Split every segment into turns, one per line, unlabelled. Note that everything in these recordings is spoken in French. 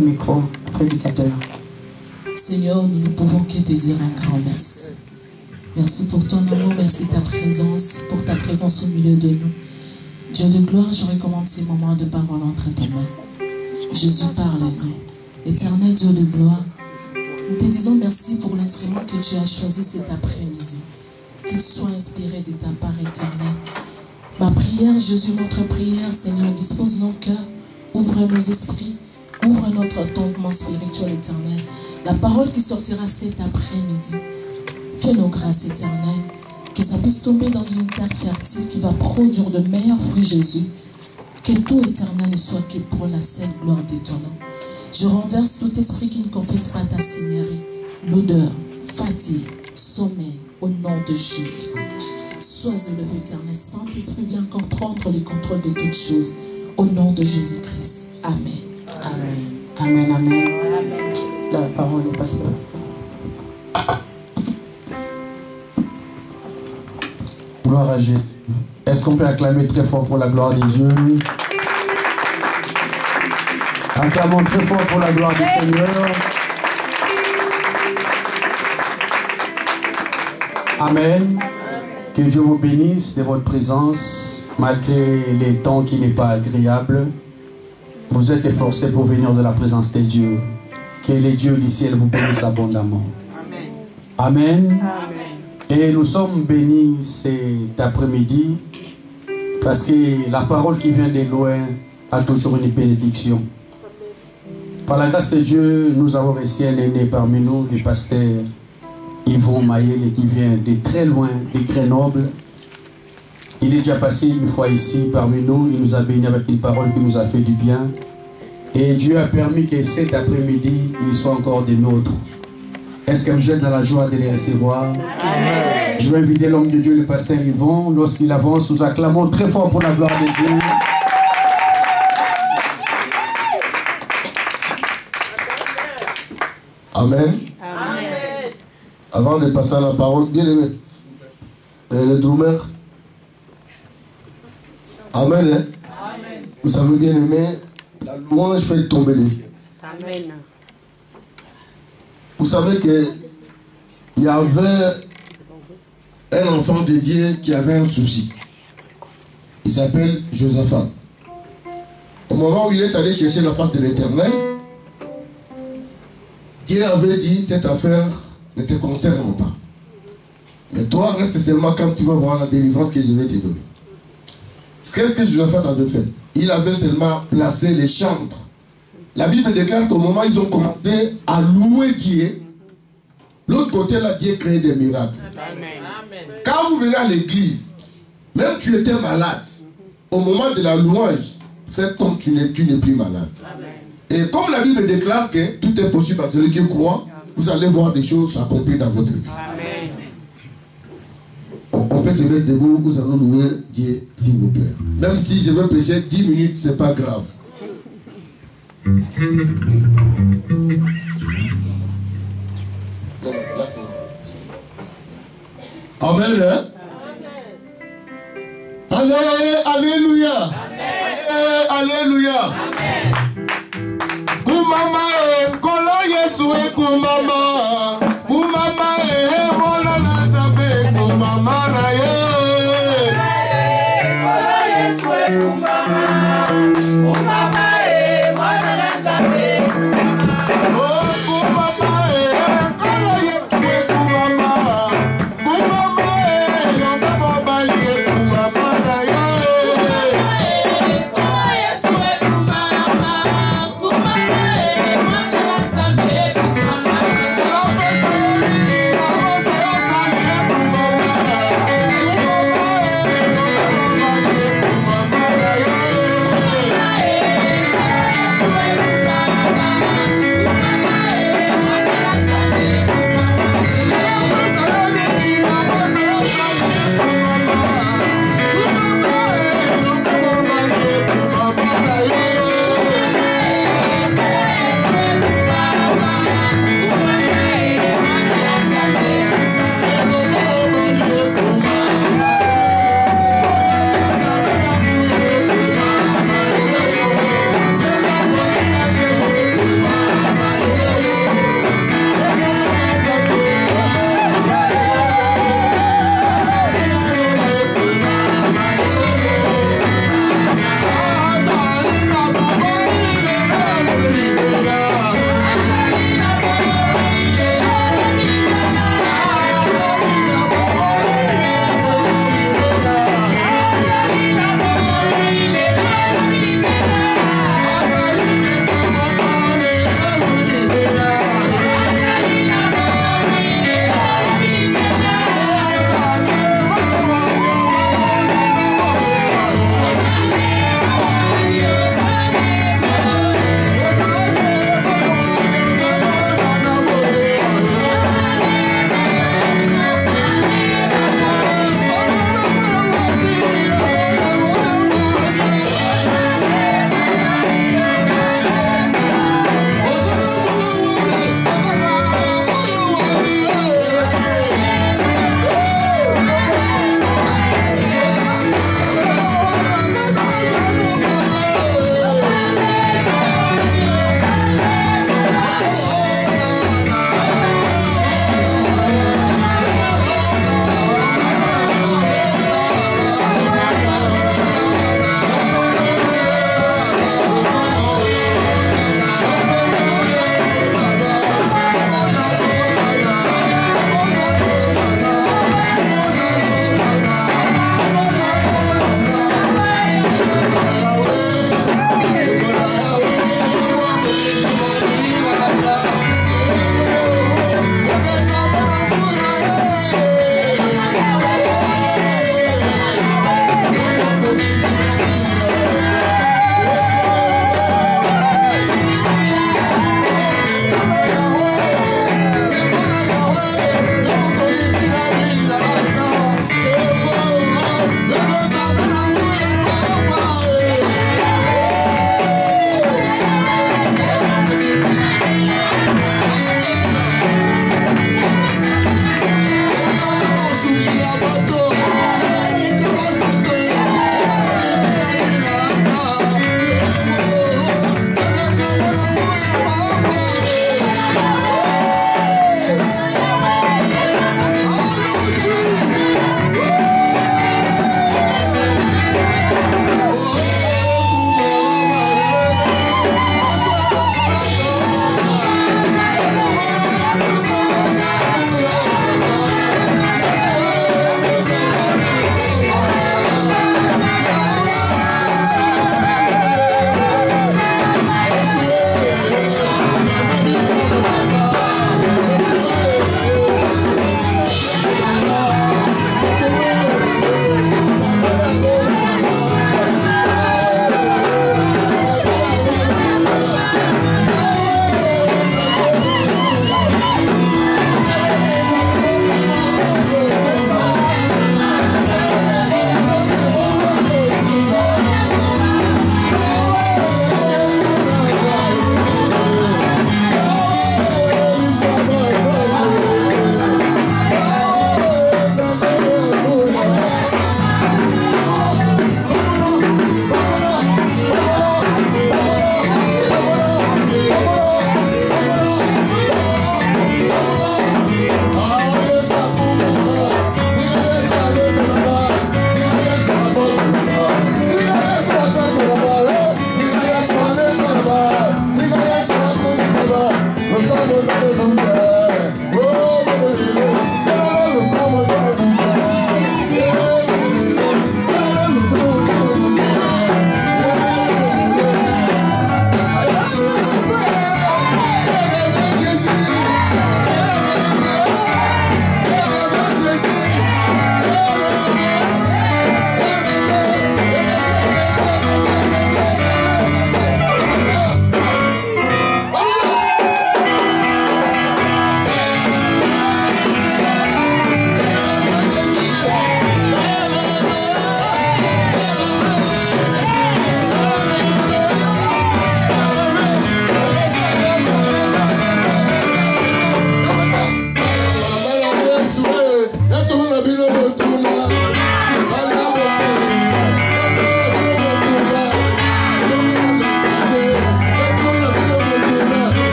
Micro, prédicateur.
Seigneur, nous ne pouvons que te dire un grand merci. Merci pour ton amour, merci ta présence, pour ta présence au milieu de nous. Dieu de gloire, je recommande ces moments de parole entre tes mains. Jésus, parle-nous. Éternel Dieu de gloire, nous te disons merci pour l'instrument que tu as choisi cet après-midi. Qu'il soit inspiré de ta part éternelle. Ma prière, Jésus, notre prière, Seigneur, dispose nos cœurs, ouvre nos esprits, ouvre notre entendement spirituel éternel. La parole qui sortira cet après-midi, fais-nous grâce éternelle, que ça puisse tomber dans une terre fertile qui va produire de meilleurs fruits, Jésus. Que tout éternel ne soit que pour la seule gloire de ton nom. Je renverse tout esprit qui ne confesse pas ta seigneurie, l'odeur, fatigue, sommeil, au nom de Jésus. Sois élevé éternel, Saint-Esprit, viens encore prendre le contrôle de toutes choses, au nom de Jésus-Christ. Amen.
Amen. Amen, amen. La parole est pasteur.
Gloire à Jésus. Est-ce qu'on peut acclamer très fort pour la gloire de Dieu? Acclamons très fort pour la gloire du Seigneur. Amen. Que Dieu vous bénisse de votre présence, malgré les temps qui n'est pas agréable. Vous êtes efforcés pour venir de la présence de Dieu. Que les dieux du ciel vous bénissent abondamment. Amen. Amen. Et nous sommes bénis cet après-midi parce que la parole qui vient de loin a toujours une bénédiction. Par la grâce de Dieu, nous avons reçu un aîné parmi nous, le pasteur Yvon Mayele, qui vient de très loin, de Grenoble. Il est déjà passé une fois ici parmi nous. Il nous a bénis avec une parole qui nous a fait du bien. Et Dieu a permis que cet après-midi, il soit encore des nôtres. Est-ce que vous êtes dans la joie de les recevoir? Amen. Je vais inviter l'homme de Dieu, le pasteur Yvon. Lorsqu'il avance, nous acclamons très fort pour la gloire de Dieu.
Amen. Amen. Avant de passer à la parole, bien aimé, le drummer. Amen. Hein? Amen. Vous savez bien aimé, la louange fait tomber les vies. Amen. Vous savez que il y avait un enfant de Dieu qui avait un souci. Il s'appelle Josaphat. Au moment où il est allé chercher la face de l'Éternel, Dieu avait dit, cette affaire ne te concerne pas. Mais toi, reste seulement quand tu vas voir la délivrance que je vais te donner. Qu'est-ce que Josaphat avait fait? Il avait seulement placé les chantres. La Bible déclare qu'au moment où ils ont commencé à louer Dieu, l'autre côté là, Dieu crée des miracles. Amen. Quand vous venez à l'église, même tu étais malade, au moment de la louange, fais comme tu n'es plus malade. Amen. Et comme la Bible déclare que tout est possible à celui qui croit, vous allez voir des choses s'accomplir dans votre vie. Amen. On peut se mettre debout, nous allons louer Dieu, s'il vous plaît. Même si je veux prêcher 10 minutes, ce n'est pas grave. Amen. Hein? Alléluia. Alléluia. Kumama kolo Yesu kumama. Kumama mola na tabe kumama na ye. Kolo Yesu kumama. Kumama mola na tabe kumama. Oh kumama kolo Yesu kumama. Kumama yomba mobali kumama na ye. Kolo Yesu kumama.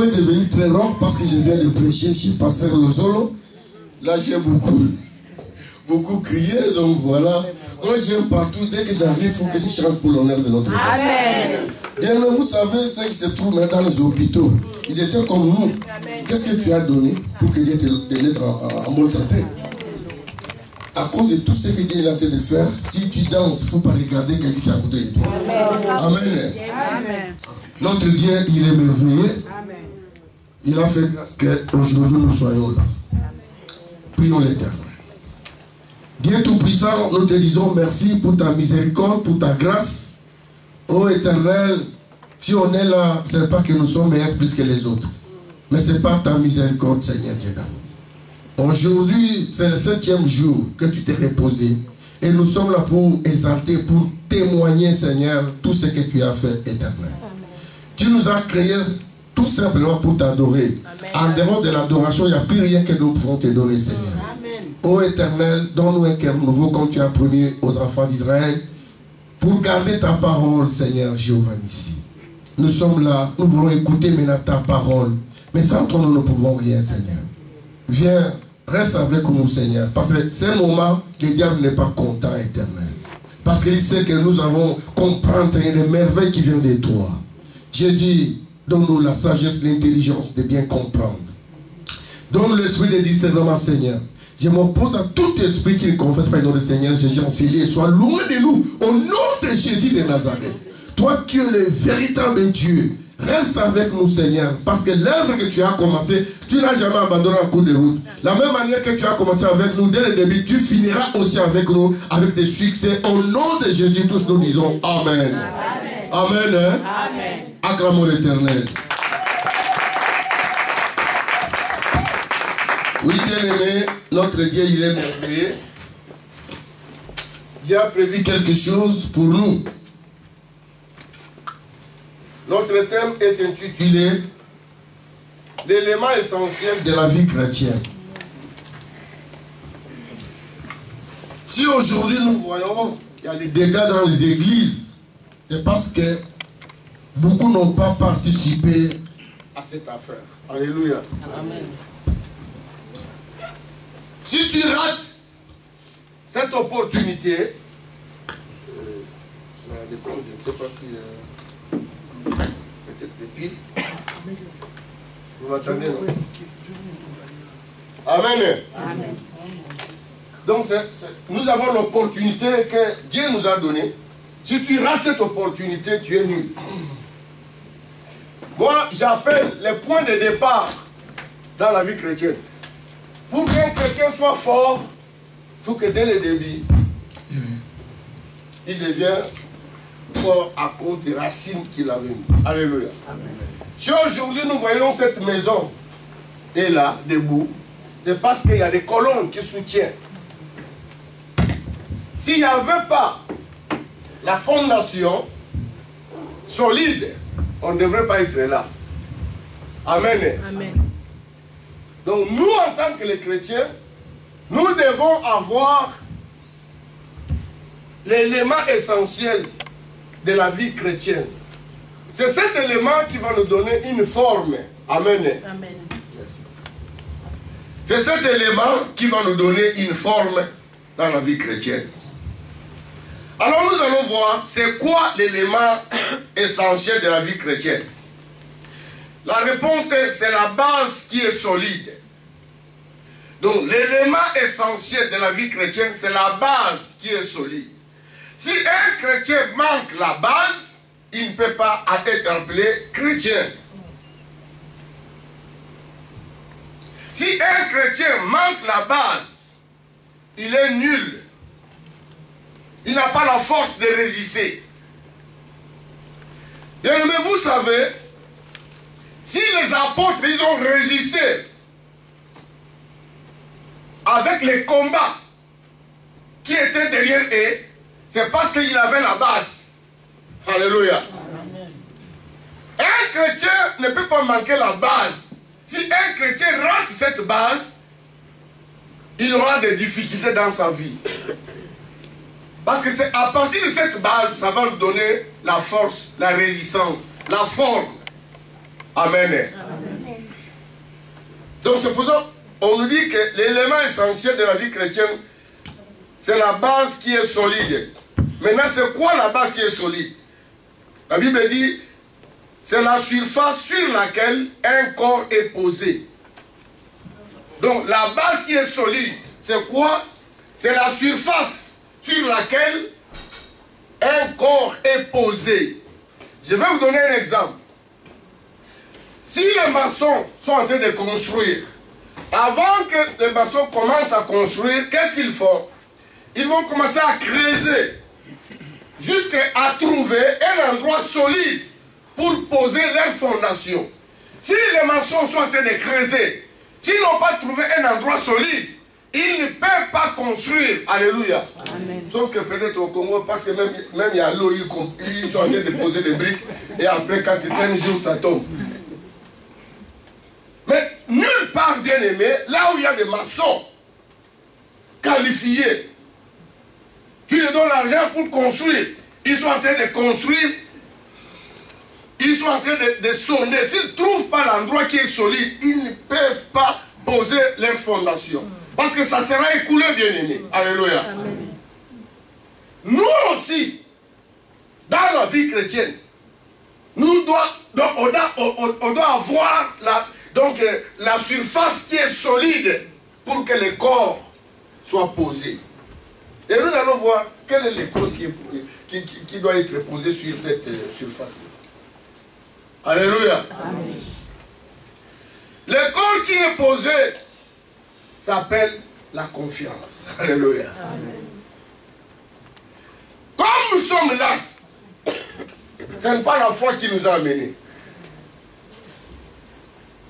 pouvez devenir très rare parce que je viens de prêcher chez Pasteur Lozolo. Là, j'ai beaucoup crié, donc voilà. Moi, j'aime partout. Dès que j'arrive, il faut que je chante pour l'honneur de notre Dieu. Amen. Bien, mais vous savez, ceux qui se trouvent maintenant dans les hôpitaux, ils étaient comme nous. Qu'est-ce que tu as donné pour que Dieu te laisse en bonne santé? À cause de tout ce que Dieu est en train de faire, si tu danses, il ne faut pas regarder quelqu'un qui est à côté de toi. Amen. Amen. Notre Dieu, il est merveilleux. Amen. Il a fait qu'aujourd'hui nous soyons là. Prions l'Éternel. Dieu Tout-Puissant, nous te disons merci pour ta miséricorde, pour ta grâce. Ô Éternel, si on est là, ce n'est pas que nous sommes meilleurs plus que les autres. Mais c'est par ta miséricorde, Seigneur Dieu. Aujourd'hui, c'est le 7e jour que tu t'es reposé. Et nous sommes là pour exalter, pour témoigner, Seigneur, tout ce que tu as fait, Éternel. Amen. Tu nous as créés tout simplement pour t'adorer. En dehors de l'adoration, il n'y a plus rien que nous pouvons te donner, Seigneur. Amen. Ô Éternel, donne-nous un cœur nouveau comme tu as promis aux enfants d'Israël pour garder ta parole, Seigneur Jéhovah ici. Nous sommes là, nous voulons écouter maintenant ta parole. Mais sans toi, nous ne pouvons rien, Seigneur. Viens, reste avec nous, Seigneur. Parce que c'est un moment, le diable n'est pas content, Éternel. Parce qu'il sait que nous allons comprendre, Seigneur, les merveilles qui viennent de toi. Jésus, donne-nous la sagesse, l'intelligence de bien comprendre. Donne l'esprit de discernement, Seigneur. Je m'oppose à tout esprit qui ne confesse pas le nom du Seigneur Jésus enseigneur. Sois loin de nous, au nom de Jésus de Nazareth. Toi qui es le véritable Dieu, reste avec nous, Seigneur, parce que l'œuvre que tu as commencé, tu n'as jamais abandonné en cours de route. La même manière que tu as commencé avec nous dès le début, tu finiras aussi avec nous, avec des succès. Au nom de Jésus, tous nous disons Amen. Amen. Amen. Hein? Amen. Acclamons l'Éternel. Oui, bien-aimé, notre Dieu, il est merveilleux. Dieu a prévu quelque chose pour nous. Notre thème est intitulé « L'élément essentiel de la vie chrétienne ». Si aujourd'hui nous voyons qu'il y a des dégâts dans les églises, c'est parce que beaucoup n'ont pas participé à cette affaire. Alléluia. Amen. Si tu rates cette opportunité, je ne sais pas si... peut-être depuis. Vous m'entendez, non? Amen. Amen. Donc, nous avons l'opportunité que Dieu nous a donnée. Si tu rates cette opportunité, tu es nul. Moi, j'appelle les points de départ dans la vie chrétienne. Pour qu'un chrétien soit fort, il faut que dès le début, il devienne fort à cause des racines qu'il avait mis. Alléluia. Amen. Si aujourd'hui nous voyons cette maison est là, debout, c'est parce qu'il y a des colonnes qui soutiennent. S'il n'y avait pas la fondation solide, on ne devrait pas être là. Amen. Amen. Donc nous, en tant que les chrétiens, nous devons avoir l'élément essentiel de la vie chrétienne. C'est cet élément qui va nous donner une forme. Amen. Amen. C'est cet élément qui va nous donner une forme dans la vie chrétienne. Alors nous allons voir c'est quoi l'élément essentiel de la vie chrétienne. La réponse est c'est la base qui est solide. Donc l'élément essentiel de la vie chrétienne c'est la base qui est solide. Si un chrétien manque la base, il ne peut pas être appelé chrétien. Si un chrétien manque la base, il est nul. Il n'a pas la force de résister. Bien, mais vous savez, si les apôtres, ils ont résisté avec les combats qui étaient derrière eux, c'est parce qu'il avait la base. Alléluia. Un chrétien ne peut pas manquer la base. Si un chrétien rate cette base, il aura des difficultés dans sa vie. Parce que c'est à partir de cette base, ça va nous donner la force, la résistance, la forme. Amen. Amen. Donc c'est pour ça qu'on nous dit que l'élément essentiel de la vie chrétienne, c'est la base qui est solide. Maintenant, c'est quoi la base qui est solide? La Bible dit, c'est la surface sur laquelle un corps est posé. Donc la base qui est solide, c'est quoi? C'est la surface sur laquelle un corps est posé. Je vais vous donner un exemple. Si les maçons sont en train de construire, avant que les maçons commencent à construire, qu'est-ce qu'ils font? Ils vont commencer à creuser jusqu'à trouver un endroit solide pour poser leurs fondations. Si les maçons sont en train de creuser, s'ils n'ont pas trouvé un endroit solide, ils ne peuvent pas construire. Alléluia. Amen. Sauf que peut-être au Congo, parce que même il y a l'eau, ils sont en train de poser des briques, et après, quand il un jour, ça tombe. Mais nulle part, bien aimé, là où il y a des maçons qualifiés, tu leur donnes l'argent pour construire. Ils sont en train de construire. Ils sont en train de sonder. S'ils ne trouvent pas l'endroit qui est solide, ils ne peuvent pas poser leurs fondations. Parce que ça sera écoulé, bien aimé. Alléluia. Amen. Nous aussi, dans la vie chrétienne, on doit avoir la surface qui est solide pour que le corps soit posé. Et nous allons voir quelle est les causes qui doit être posée sur cette surface. Alléluia. Amen. Le corps qui est posé s'appelle la confiance. Alléluia. Amen. Comme nous sommes là, ce n'est pas la foi qui nous a amenés.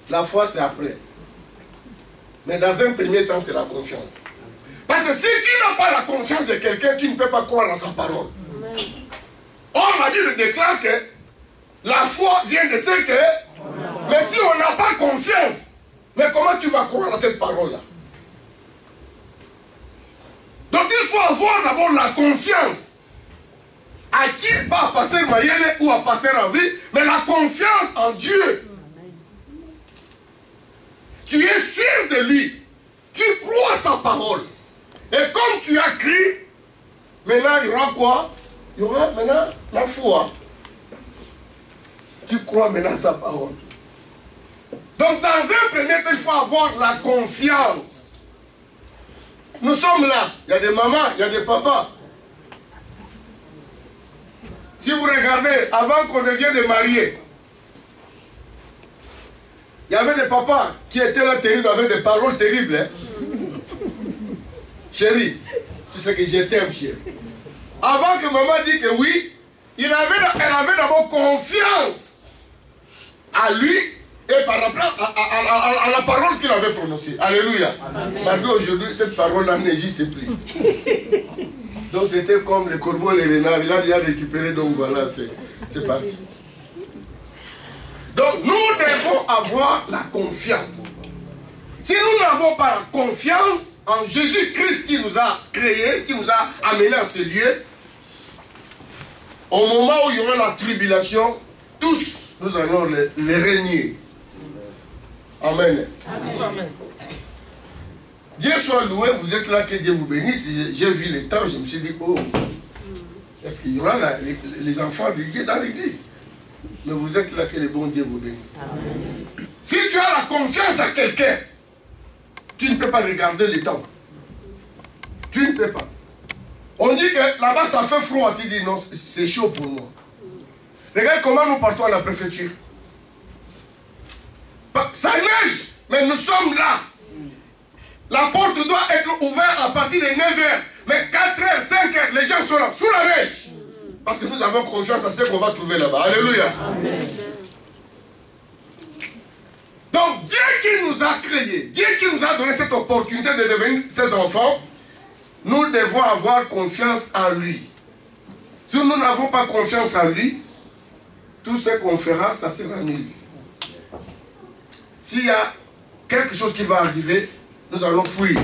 La foi, c'est après. Mais dans un premier temps, c'est la confiance. Parce que si tu n'as pas la confiance de quelqu'un, tu ne peux pas croire à sa parole. Or, la Bible déclare que la foi vient de ce que... Mais si on n'a pas confiance, mais comment tu vas croire à cette parole-là? Donc il faut avoir d'abord la confiance. À qui? Pas à Pasteur Mayele ou à Pasteur Envie, mais la confiance en Dieu. Tu es sûr de lui. Tu crois sa parole. Et comme tu as crié, maintenant il y aura quoi? Il y aura maintenant la foi. Tu crois maintenant sa parole. Donc dans un premier temps, il faut avoir la confiance. Nous sommes là. Il y a des mamans, il y a des papas. Si vous regardez, avant qu'on devienne des mariés, il y avait des papas qui étaient là terribles, avec des paroles terribles. Hein? Chérie, tu sais que je t'aime, chérie. Avant que maman dise que oui, elle avait d'abord confiance à lui et par rapport à la parole qu'il avait prononcée. Alléluia. Malgré aujourd'hui, cette parole-là n'existe plus. Donc c'était comme les corbeaux et les renards. Il a déjà récupéré, donc voilà, c'est parti. Donc nous devons avoir la confiance. Si nous n'avons pas la confiance en Jésus-Christ qui nous a créés, qui nous a amenés à ce lieu, au moment où il y aura la tribulation, tous nous allons les régner. Amen. Amen. Dieu soit loué, vous êtes là, que Dieu vous bénisse. J'ai vu les temps, je me suis dit, oh, est-ce qu'il y aura les enfants de Dieu dans l'église? Mais vous êtes là, que le bon Dieu vous bénisse. Amen. Si tu as la confiance à quelqu'un, tu ne peux pas regarder les temps. Tu ne peux pas. On dit que là-bas ça fait froid, tu dis non, c'est chaud pour moi. Regarde comment nous partons à la préfecture. Ça neige, mais nous sommes là. La porte doit être ouverte à partir de 9h. Mais 4h, 5h, les gens sont là, sous la neige. Parce que nous avons confiance à ce qu'on va trouver là-bas. Alléluia. Amen. Donc Dieu qui nous a créés, Dieu qui nous a donné cette opportunité de devenir ses enfants, nous devons avoir confiance en lui. Si nous n'avons pas confiance en lui, tout ce qu'on fera, ça sera nul. S'il y a quelque chose qui va arriver, nous allons fuir.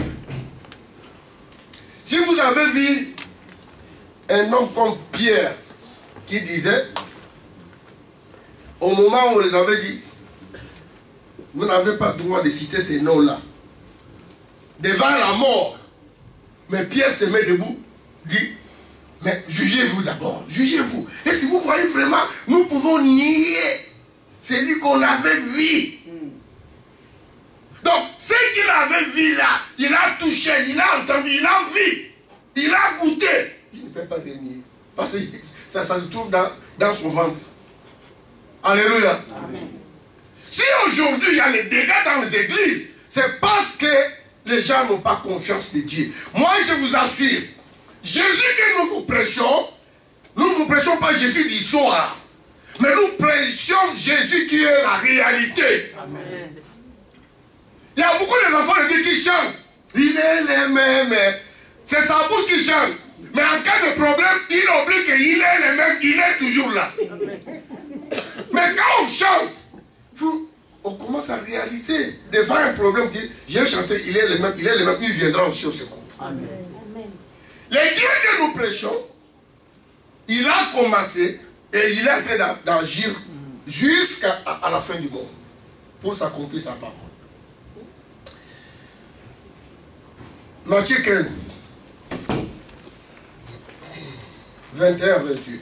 Si vous avez vu un homme comme Pierre qui disait, au moment où on les avait dit, vous n'avez pas le droit de citer ces noms-là. Devant la mort. Mais Pierre se met debout, dit, mais jugez-vous d'abord, jugez-vous. Et si vous voyez vraiment, nous pouvons nier celui qu'on avait vu. Donc, ce qu'il avait vu là, il a touché, il a entendu, il a vu, il a goûté. Il ne peut pas le nier. Parce que ça se trouve dans son ventre. Alléluia. Amen. Si aujourd'hui il y a des dégâts dans les églises, c'est parce que les gens n'ont pas confiance de Dieu. Moi, je vous assure, Jésus que nous vous prêchons pas Jésus d'histoire, mais nous prêchons Jésus qui est la réalité. Amen. Il y a beaucoup d'enfants qui chantent. Il est le même. C'est sa bouche qui chante. Mais en cas de problème, il oublie qu'il est le même. Il est toujours là. Amen. Mais quand on chante, on commence à réaliser devant un problème que j'ai chanté, il est le même, il viendra aussi au secours. Amen. Les dieux que nous prêchons, il a commencé et il est en train d'agir jusqu'à la fin du monde pour s'accomplir sa parole. Matthieu 15, 21, 28.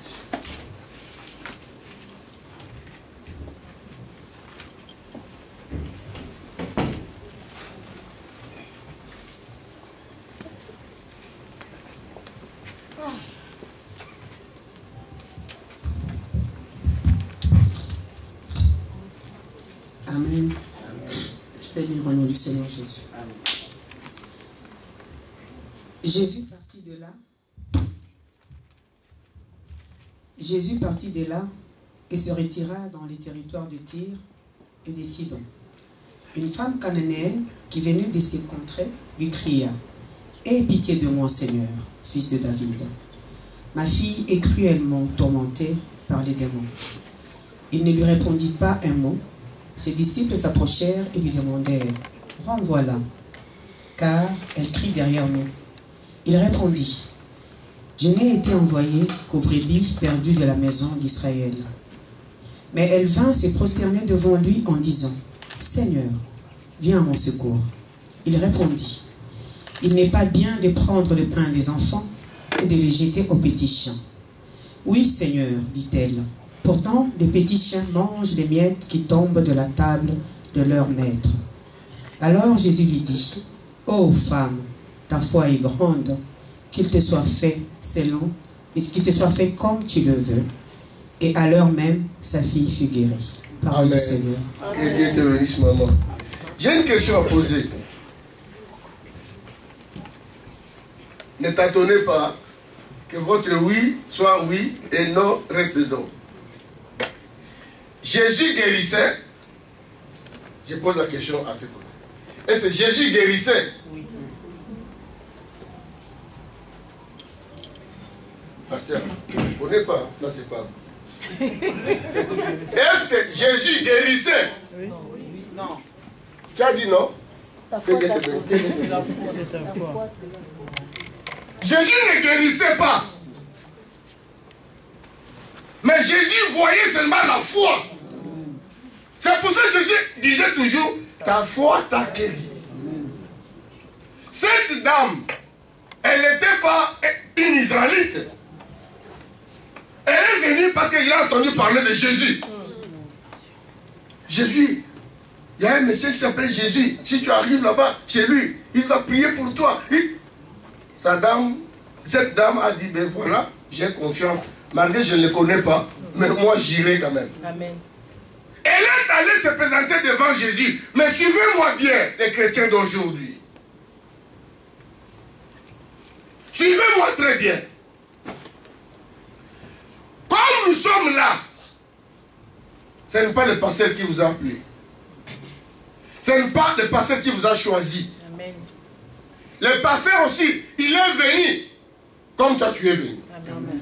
Amen. Je vais lire au nom du Seigneur Jésus. Jésus partit de là et se retira dans les territoires de Tyr et de Sidon. Une femme cananéenne qui venait de ces contrées lui cria « Aie pitié de moi, Seigneur, fils de David. Ma fille est cruellement tourmentée par les démons. » Il ne lui répondit pas un mot. Ses disciples s'approchèrent et lui demandèrent « Renvoie-la, car elle crie derrière nous. » Il répondit « Je n'ai été envoyé qu'aux brebis perdues de la maison d'Israël. » Mais elle vint se prosterner devant lui en disant « Seigneur, viens à mon secours. » Il répondit « Il n'est pas bien de prendre le pain des enfants et de les jeter aux petits chiens. » « Oui, Seigneur, dit-elle. Pourtant, les petits chiens mangent les miettes qui tombent de la table de leur maître. » Alors Jésus lui dit « Ô femme, ta foi est grande, qu'il te soit fait qu'il te soit fait comme tu le veux. » Et à l'heure même, sa fille fut guérie. Parole du Seigneur.
Que Dieu te bénisse, maman. J'ai une question à poser. Ne t'attendez pas que votre oui soit oui et non reste non. Jésus guérissait. Je pose la question à ce côté. Est-ce que Jésus guérissait? Oui. Pasteur, je ne connais pas. Ça, c'est pas. Est-ce que Jésus guérissait? Oui. Non. Qui a dit non? Jésus ne guérissait pas. Mais Jésus voyait seulement la foi. C'est pour ça que Jésus disait toujours, ta foi t'a guéri. Cette dame, elle n'était pas une Israélite. Elle est venue parce qu'il a entendu parler de Jésus. Jésus, il y a un monsieur qui s'appelle Jésus. Si tu arrives là-bas, chez lui, il va prier pour toi. Cette dame a dit, ben voilà, j'ai confiance. Malgré que je ne le connais pas, mais moi j'irai quand même. Amen. Elle est allée se présenter devant Jésus. Mais suivez-moi bien, les chrétiens d'aujourd'hui. Suivez-moi très bien. Comme nous sommes là, ce n'est pas le pasteur qui vous a appelé. Ce n'est pas le pasteur qui vous a choisi. Amen. Le pasteur aussi, il est venu comme toi tu es venu. Amen.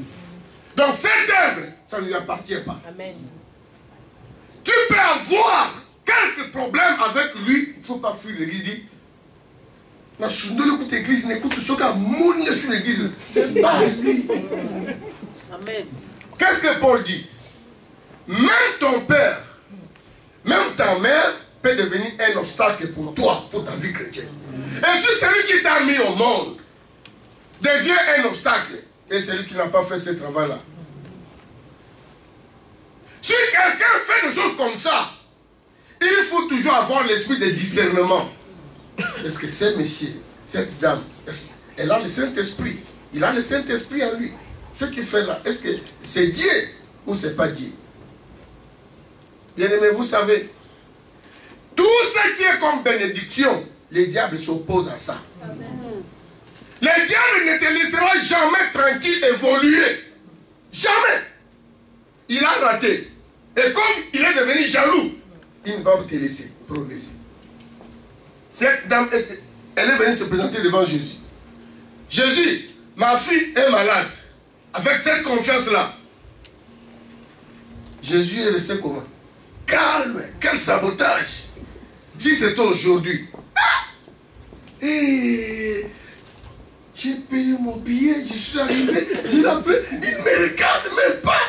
Donc cette œuvre, ça ne lui appartient pas. Amen. Tu peux avoir quelques problèmes avec lui, il ne faut pas fuir l'église. L'église n'écoute ce qu'a moulé sur l'église. C'est pas lui. Amen. Qu'est-ce que Paul dit? Même ton père, même ta mère peut devenir un obstacle pour toi, pour ta vie chrétienne. Et si celui qui t'a mis au monde devient un obstacle, et celui qui n'a pas fait ce travail-là. Si quelqu'un fait des choses comme ça, il faut toujours avoir l'esprit de discernement. Est-ce que ce monsieur, cette dame, elle a le Saint-Esprit? Il a le Saint-Esprit en lui. Ce qu'il fait là, est-ce que c'est Dieu ou c'est pas Dieu? Bien-aimés, vous savez, tout ce qui est comme bénédiction, le diable s'oppose à ça. Amen. Le diable ne te laissera jamais tranquille évoluer. Jamais. Il a raté. Et comme il est devenu jaloux, il ne va pas te laisser progresser. Cette dame, elle est venue se présenter devant Jésus. Jésus, ma fille est malade. Avec cette confiance-là. Jésus est resté comment? Calme. Quel sabotage. Si c'était aujourd'hui. Et j'ai payé mon billet, je suis arrivé, je l'appelle, il ne me regarde même pas.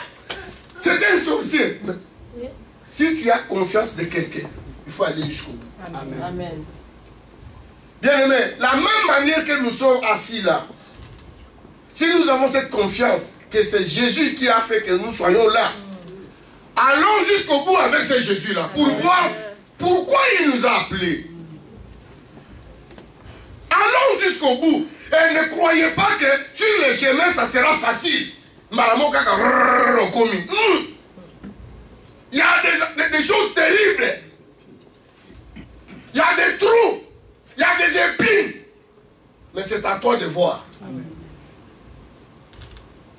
C'est un sorcier. Mais si tu as confiance de quelqu'un, il faut aller jusqu'au bout.
Amen. Amen.
Bien aimé, la même manière que nous sommes assis là, si nous avons cette confiance que c'est Jésus qui a fait que nous soyons là, allons jusqu'au bout avec ce Jésus-là pour voir pourquoi il nous a appelés. Allons jusqu'au bout. Et ne croyez pas que sur le chemin, ça sera facile. Il y a des choses terribles. Il y a des trous. Il y a des épines. Mais c'est à toi de voir. Amen.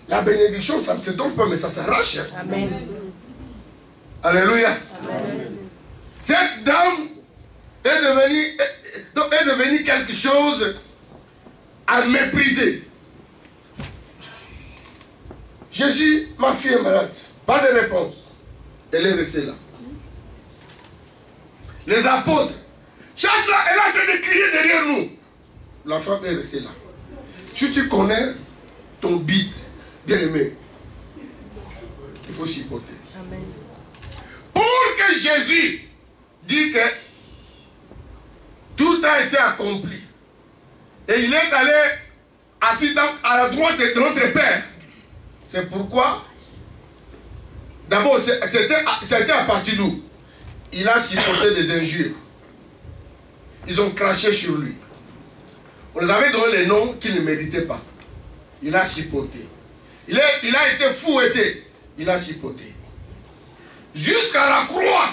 La bénédiction, ça ne se donne pas, mais ça s'arrache. Amen. Alléluia. Amen. Cette dame est devenue quelque chose à mépriser. Jésus, ma fille est malade. Pas de réponse. Elle est restée là. Les apôtres, chaque là, elle est en train de crier derrière nous. La femme est restée là. Si tu connais ton bide, bien aimé, il faut supporter. Amen. Pour que Jésus dise que tout a été accompli. Et il est allé assis à la droite de notre Père. C'est pourquoi, d'abord, c'était à partir d'où? Il a supporté des injures. Ils ont craché sur lui. On les avait donné les noms qu'il ne méritait pas. Il a supporté. Il a été fouetté. Il a supporté. Jusqu'à la croix.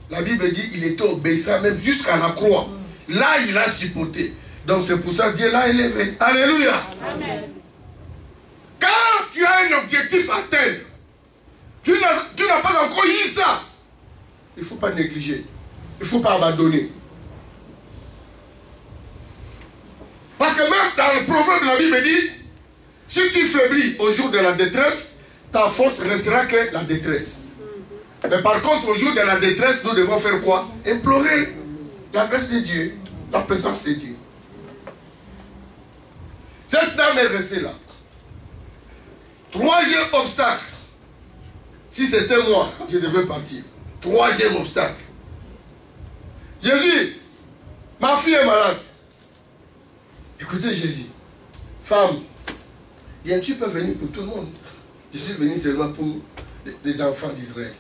La Bible dit qu'il était obéissant même jusqu'à la croix. Là, il a supporté. Donc c'est pour ça que Dieu l'a élevé. Alléluia. Amen. Quand tu as un objectif à atteindre, tu n'as pas encore eu ça. Il ne faut pas négliger. Il ne faut pas abandonner. Parce que même dans le proverbe de la Bible dit, si tu faiblis au jour de la détresse, ta force restera que la détresse. Mais par contre, au jour de la détresse, nous devons faire quoi? Implorer la grâce de Dieu, la présence de Dieu. Cette dame est restée là. Troisième obstacle. Si c'était moi, je devais partir. Troisième obstacle. Jésus, ma fille est malade. Écoutez Jésus, femme, viens-tu peux venir pour tout le monde? Je suis venu seulement pour les enfants d'Israël.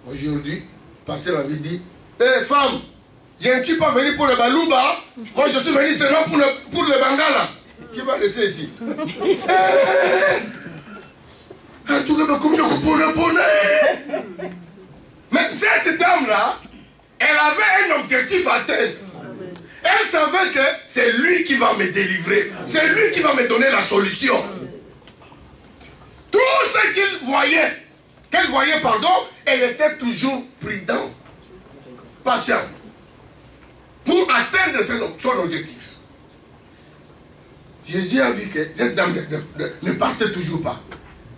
Aujourd'hui, pasteur m'avait dit, hé femme, viens-tu pas venir pour le Balouba? Moi je suis venu seulement pour le Bangala. Qui va laisser ici? Mais cette dame-là, elle avait un objectif à atteindre. Elle savait que c'est lui qui va me délivrer. C'est lui qui va me donner la solution. Tout ce qu'elle voyait, elle était toujours prudente, patiente, pour atteindre son objectif. Jésus a vu que cette dame ne partait toujours pas.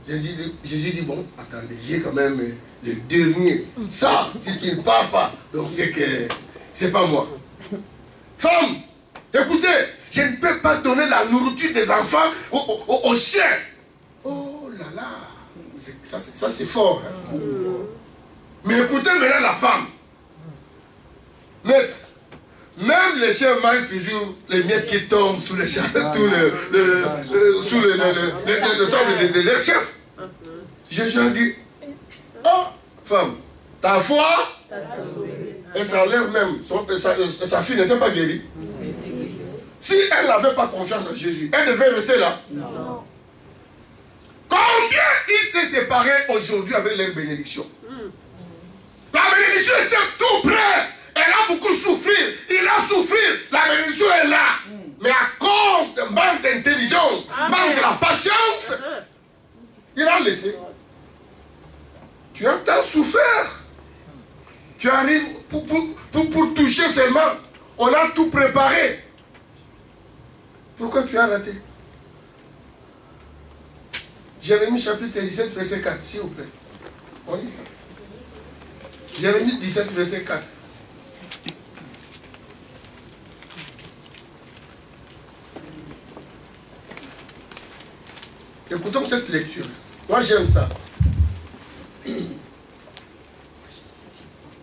Jésus dit, bon, attendez, j'ai quand même le dernier. Ça, si tu ne pars pas, donc c'est que c'est pas moi. Femme, écoutez, je ne peux pas donner la nourriture des enfants aux chiens. Oh là là, ça c'est fort. Hein. Mais écoutez maintenant la femme. Maître, même les chefs mangent toujours les miettes qui tombent sous les chefs, sous le table de leur chef. Jésus a dit, oh, femme, ta foi, et ça a l'air même, sa fille n'était pas guérie. Si elle n'avait pas confiance en Jésus, elle devait rester là. Non. Combien ils s'est séparés aujourd'hui avec leur bénédiction? La bénédiction était tout près. Elle a beaucoup souffert. Il a souffert. La bénédiction est là. Mais à cause de manque d'intelligence, manque de la patience, il a laissé. Tu as tant souffert. Tu arrives pour toucher seulement. On a tout préparé. Pourquoi tu as raté? Jérémie chapitre 17, verset 4, s'il vous plaît. On lit ça. Jérémie 17, verset 4. Écoutons cette lecture. Moi j'aime ça.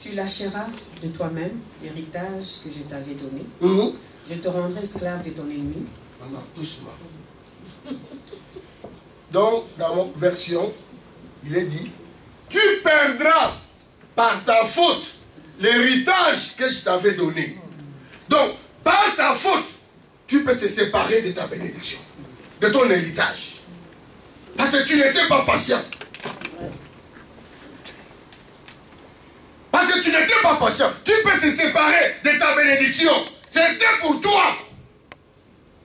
Tu lâcheras de toi-même l'héritage que je t'avais donné. Je te rendrai esclave de ton ennemi.
Maman, doucement. Donc, dans mon version, il est dit, tu perdras par ta faute l'héritage que je t'avais donné. Donc, par ta faute, tu peux se séparer de ta bénédiction, de ton héritage. Parce que tu n'étais pas patient. Parce que tu n'étais pas patient. Tu peux se séparer de ta bénédiction. C'était pour toi.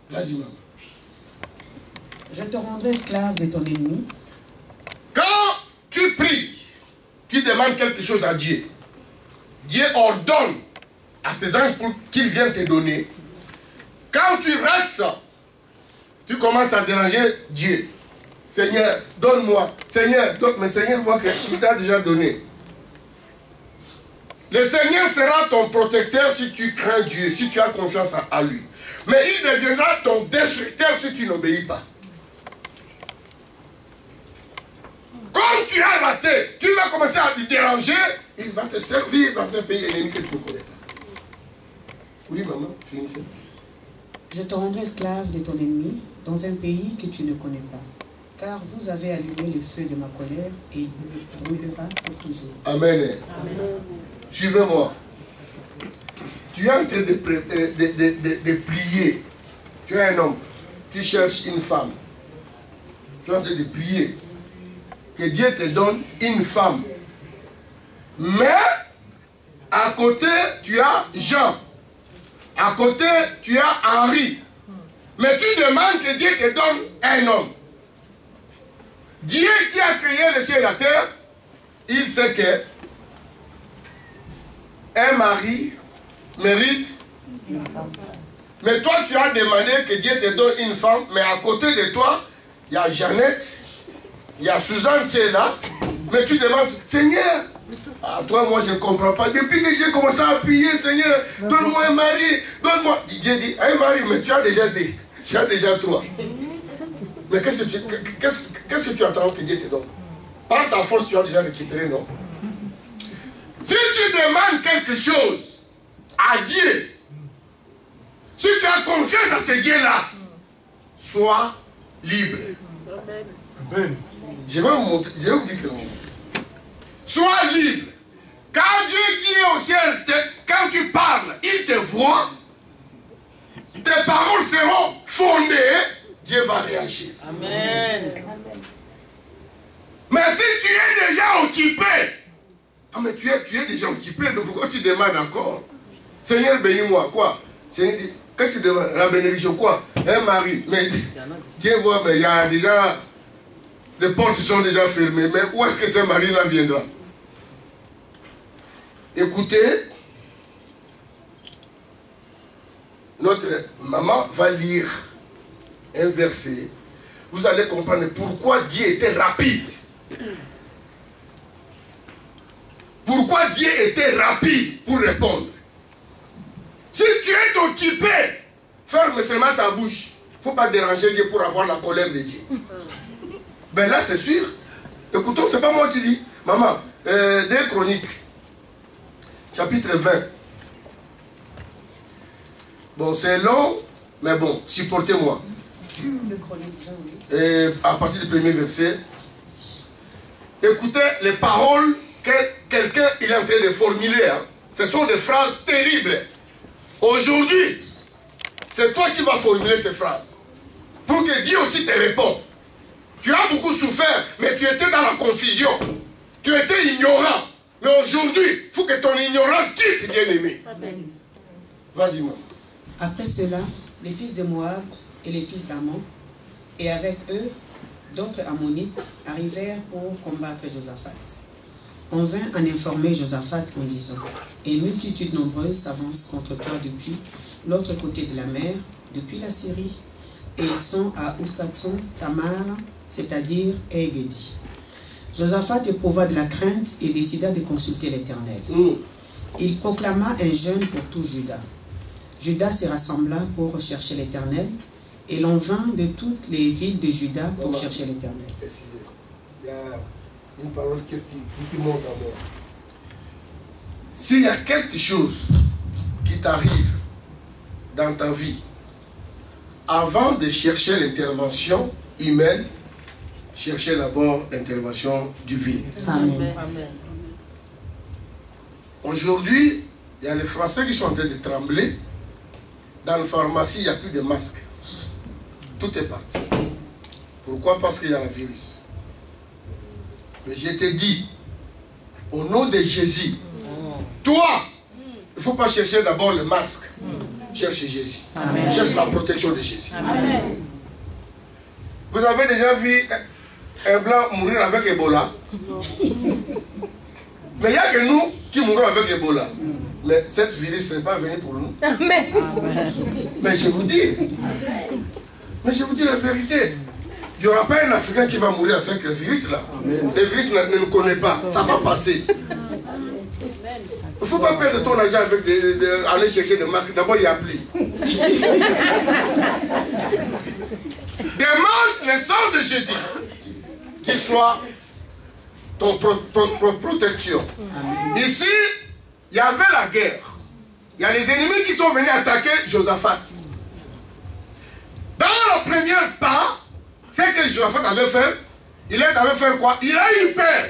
Vas-y, maman.
Je te rendrai esclave de ton ennemi.
Quand tu pries, tu demandes quelque chose à Dieu. Dieu ordonne à ses anges pour qu'ils viennent te donner. Quand tu rates ça, tu commences à déranger Dieu. Seigneur, donne-moi. Seigneur, donne. Mais Seigneur voit qu'il t'a déjà donné. Le Seigneur sera ton protecteur si tu crains Dieu, si tu as confiance à lui. Mais il deviendra ton destructeur si tu n'obéis pas. Comme tu as raté, tu vas commencer à lui déranger, il va te servir dans un pays ennemi que tu ne connais pas. Oui, maman, finissez.
Je te rendrai esclave de ton ennemi dans un pays que tu ne connais pas. Car vous avez allumé le feu de ma colère et il brûlera pour toujours.
Amen. Amen. Suivez-moi. Tu es en train de prier. Tu es un homme. Tu cherches une femme. Tu es en train de prier. Que Dieu te donne une femme. Mais, à côté, tu as Jean. À côté, tu as Henri. Mais tu demandes que Dieu te donne un homme. Dieu qui a créé le ciel et la terre, il sait que un mari mérite. Mais toi, tu as demandé que Dieu te donne une femme, mais à côté de toi, il y a Jeannette, il y a Suzanne qui est là, mais tu demandes, Seigneur, ah, toi, moi, je ne comprends pas. Depuis que j'ai commencé à prier, Seigneur, donne-moi un mari, donne-moi. Dieu dit, un mari, mais tu as déjà deux, tu as déjà trois. Mais qu'est-ce que tu attends que Dieu te donne? Par ta force, tu as déjà récupéré, non? Si tu demandes quelque chose à Dieu, si tu as confiance à ce Dieu-là, sois libre. Amen. Je vais vous montrer, je vais vous dire quelque chose. Sois libre. Quand Dieu qui est au ciel, quand tu parles, il te voit, tes paroles seront fondées, Dieu va réagir. Amen. Mais si tu es déjà occupé, ah mais tu es déjà occupé, donc pourquoi tu demandes encore? Seigneur, bénis-moi, quoi? Seigneur dit, qu'est-ce que tu demandes? La bénédiction, quoi? Un mari. Mais Dieu voit, mais il y a déjà, les portes sont déjà fermées, mais où est-ce que ce mari-là viendra? Écoutez, notre maman va lire un verset. Vous allez comprendre pourquoi Dieu était rapide. Pourquoi Dieu était rapide pour répondre. Si tu es occupé, ferme seulement ta bouche. Il ne faut pas déranger Dieu pour avoir la colère de Dieu. Ben là, c'est sûr. Écoutons, ce n'est pas moi qui dis. Maman,
2 Chroniques, chapitre 20. Bon, c'est long, mais bon, supportez-moi.
2 Chroniques 20, oui.
Et à partir du premier verset, écoutez les paroles que quelqu'un est en train de formuler. Hein. Ce sont des phrases terribles. Aujourd'hui, c'est toi qui vas formuler ces phrases. Pour que Dieu aussi te réponde. Tu as beaucoup souffert, mais tu étais dans la confusion. Tu étais ignorant. Mais aujourd'hui, il faut que ton ignorance quitte, bien-aimé. Vas-y, maman.
Après cela, les fils de Moab et les fils d'Ammon, et avec eux, d'autres Ammonites, arrivèrent pour combattre Josaphat. On vint en informer Josaphat en disant, « Et une multitude nombreuse s'avance contre toi depuis l'autre côté de la mer, depuis la Syrie, et ils sont à Oustatson, Tamar, c'est-à-dire Engedi. » Josaphat éprouva de la crainte et décida de consulter l'Éternel. Il proclama un jeûne pour tout Juda. Juda se rassembla pour rechercher l'Éternel, et l'on vint de toutes les villes de Juda pour chercher l'Éternel.
Il y a une parole qui monte à moi. S'il y a quelque chose qui t'arrive dans ta vie, avant de chercher l'intervention humaine, cherchez d'abord l'intervention divine.
Amen.
Aujourd'hui, il y a les Français qui sont en train de trembler. Dans la pharmacie, il n'y a plus de masques. Tout est parti. Pourquoi? Parce qu'il y a le virus. Mais je te dis, au nom de Jésus, toi, il ne faut pas chercher d'abord le masque. Cherche Jésus.
Amen.
Cherche la protection de Jésus.
Amen.
Vous avez déjà vu un blanc mourir avec Ebola? Mais il n'y a que nous qui mourons avec Ebola. Mais cette virus n'est pas venue pour nous.
Amen.
Mais je vous dis la vérité. Il n'y aura pas un Africain qui va mourir avec le virus là. Le virus ne nous connaît pas. Ça va passer. Il ne faut pas perdre ton argent avec aller chercher des masques. D'abord, il y a appelé. Demande le sang de Jésus. Qu'il soit ton protection. Ici, il y avait la guerre. Il y a les ennemis qui sont venus attaquer Josaphat. Dans le premier pas, c'est que Josaphat avait fait. Il est allé faire quoi? Il a eu peur.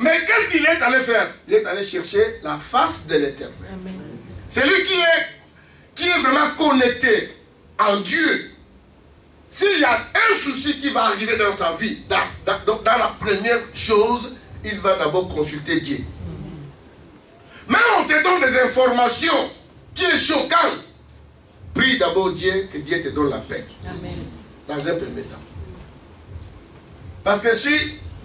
Mais qu'est-ce qu'il est allé faire? Il est allé chercher la face de l'Éternel. C'est lui qui est vraiment connecté en Dieu. S'il y a un souci qui va arriver dans sa vie, dans la première chose, il va d'abord consulter Dieu. Même on te donne des informations qui sont choquantes. Prie d'abord Dieu, que Dieu te donne la paix.
Amen.
Dans un premier temps. Parce que si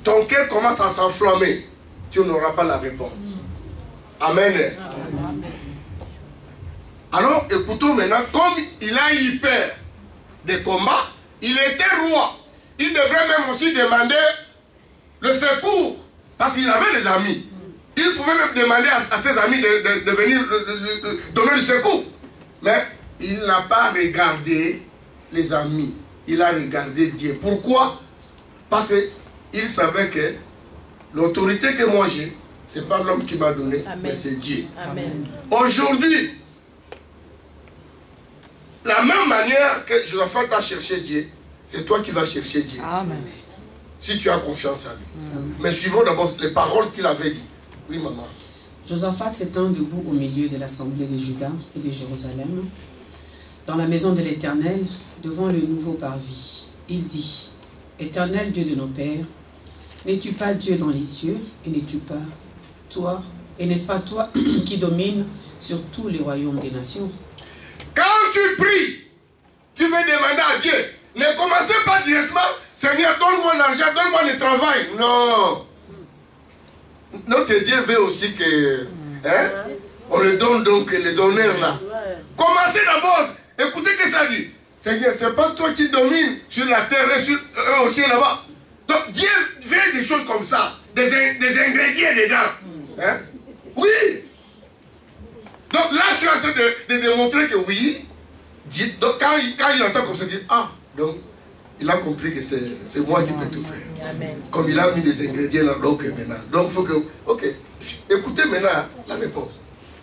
ton cœur commence à s'enflammer, tu n'auras pas la réponse. Amen. Amen. Alors écoutons maintenant, comme il a eu peur des combats, il était roi. Il devrait même aussi demander le secours. Parce qu'il avait des amis. Il pouvait même demander à ses amis de venir donner le secours. Mais il n'a pas regardé les amis. Il a regardé Dieu. Pourquoi? Parce qu'il savait que l'autorité que moi j'ai, ce n'est pas l'homme qui m'a donné, mais c'est Dieu. Aujourd'hui, la même manière que Josaphat a cherché Dieu, c'est toi qui vas chercher Dieu. Amen. Si tu as confiance en lui. Mais suivons d'abord les paroles qu'il avait dit. Oui, maman.
Josaphat s'étend debout au milieu de l'assemblée de Juda et de Jérusalem, dans la maison de l'Éternel, devant le nouveau parvis. Il dit, Éternel Dieu de nos pères, n'es-tu pas Dieu dans les cieux, et n'es-tu pas toi, et n'est-ce pas toi qui domines sur tous les royaumes des nations?
Quand tu pries, tu veux demander à Dieu, ne commencez pas directement, Seigneur, donne-moi l'argent, donne-moi le travail. Non. Notre Dieu veut aussi que on lui donne donc les honneurs là. Commencez d'abord. Écoutez ce que ça dit. Seigneur, ce n'est pas toi qui domines sur la terre et sur au ciel là-bas. Donc Dieu veut des choses comme ça, des ingrédients dedans. Hein? Oui. Donc là, je suis en train de démontrer que oui. Dieu, donc quand il entend comme ça, il dit, ah, donc il a compris que c'est moi qui peux tout faire.
Amen.
Comme il a mis des ingrédients là, donc maintenant. Donc il faut que... Ok, écoutez maintenant la réponse.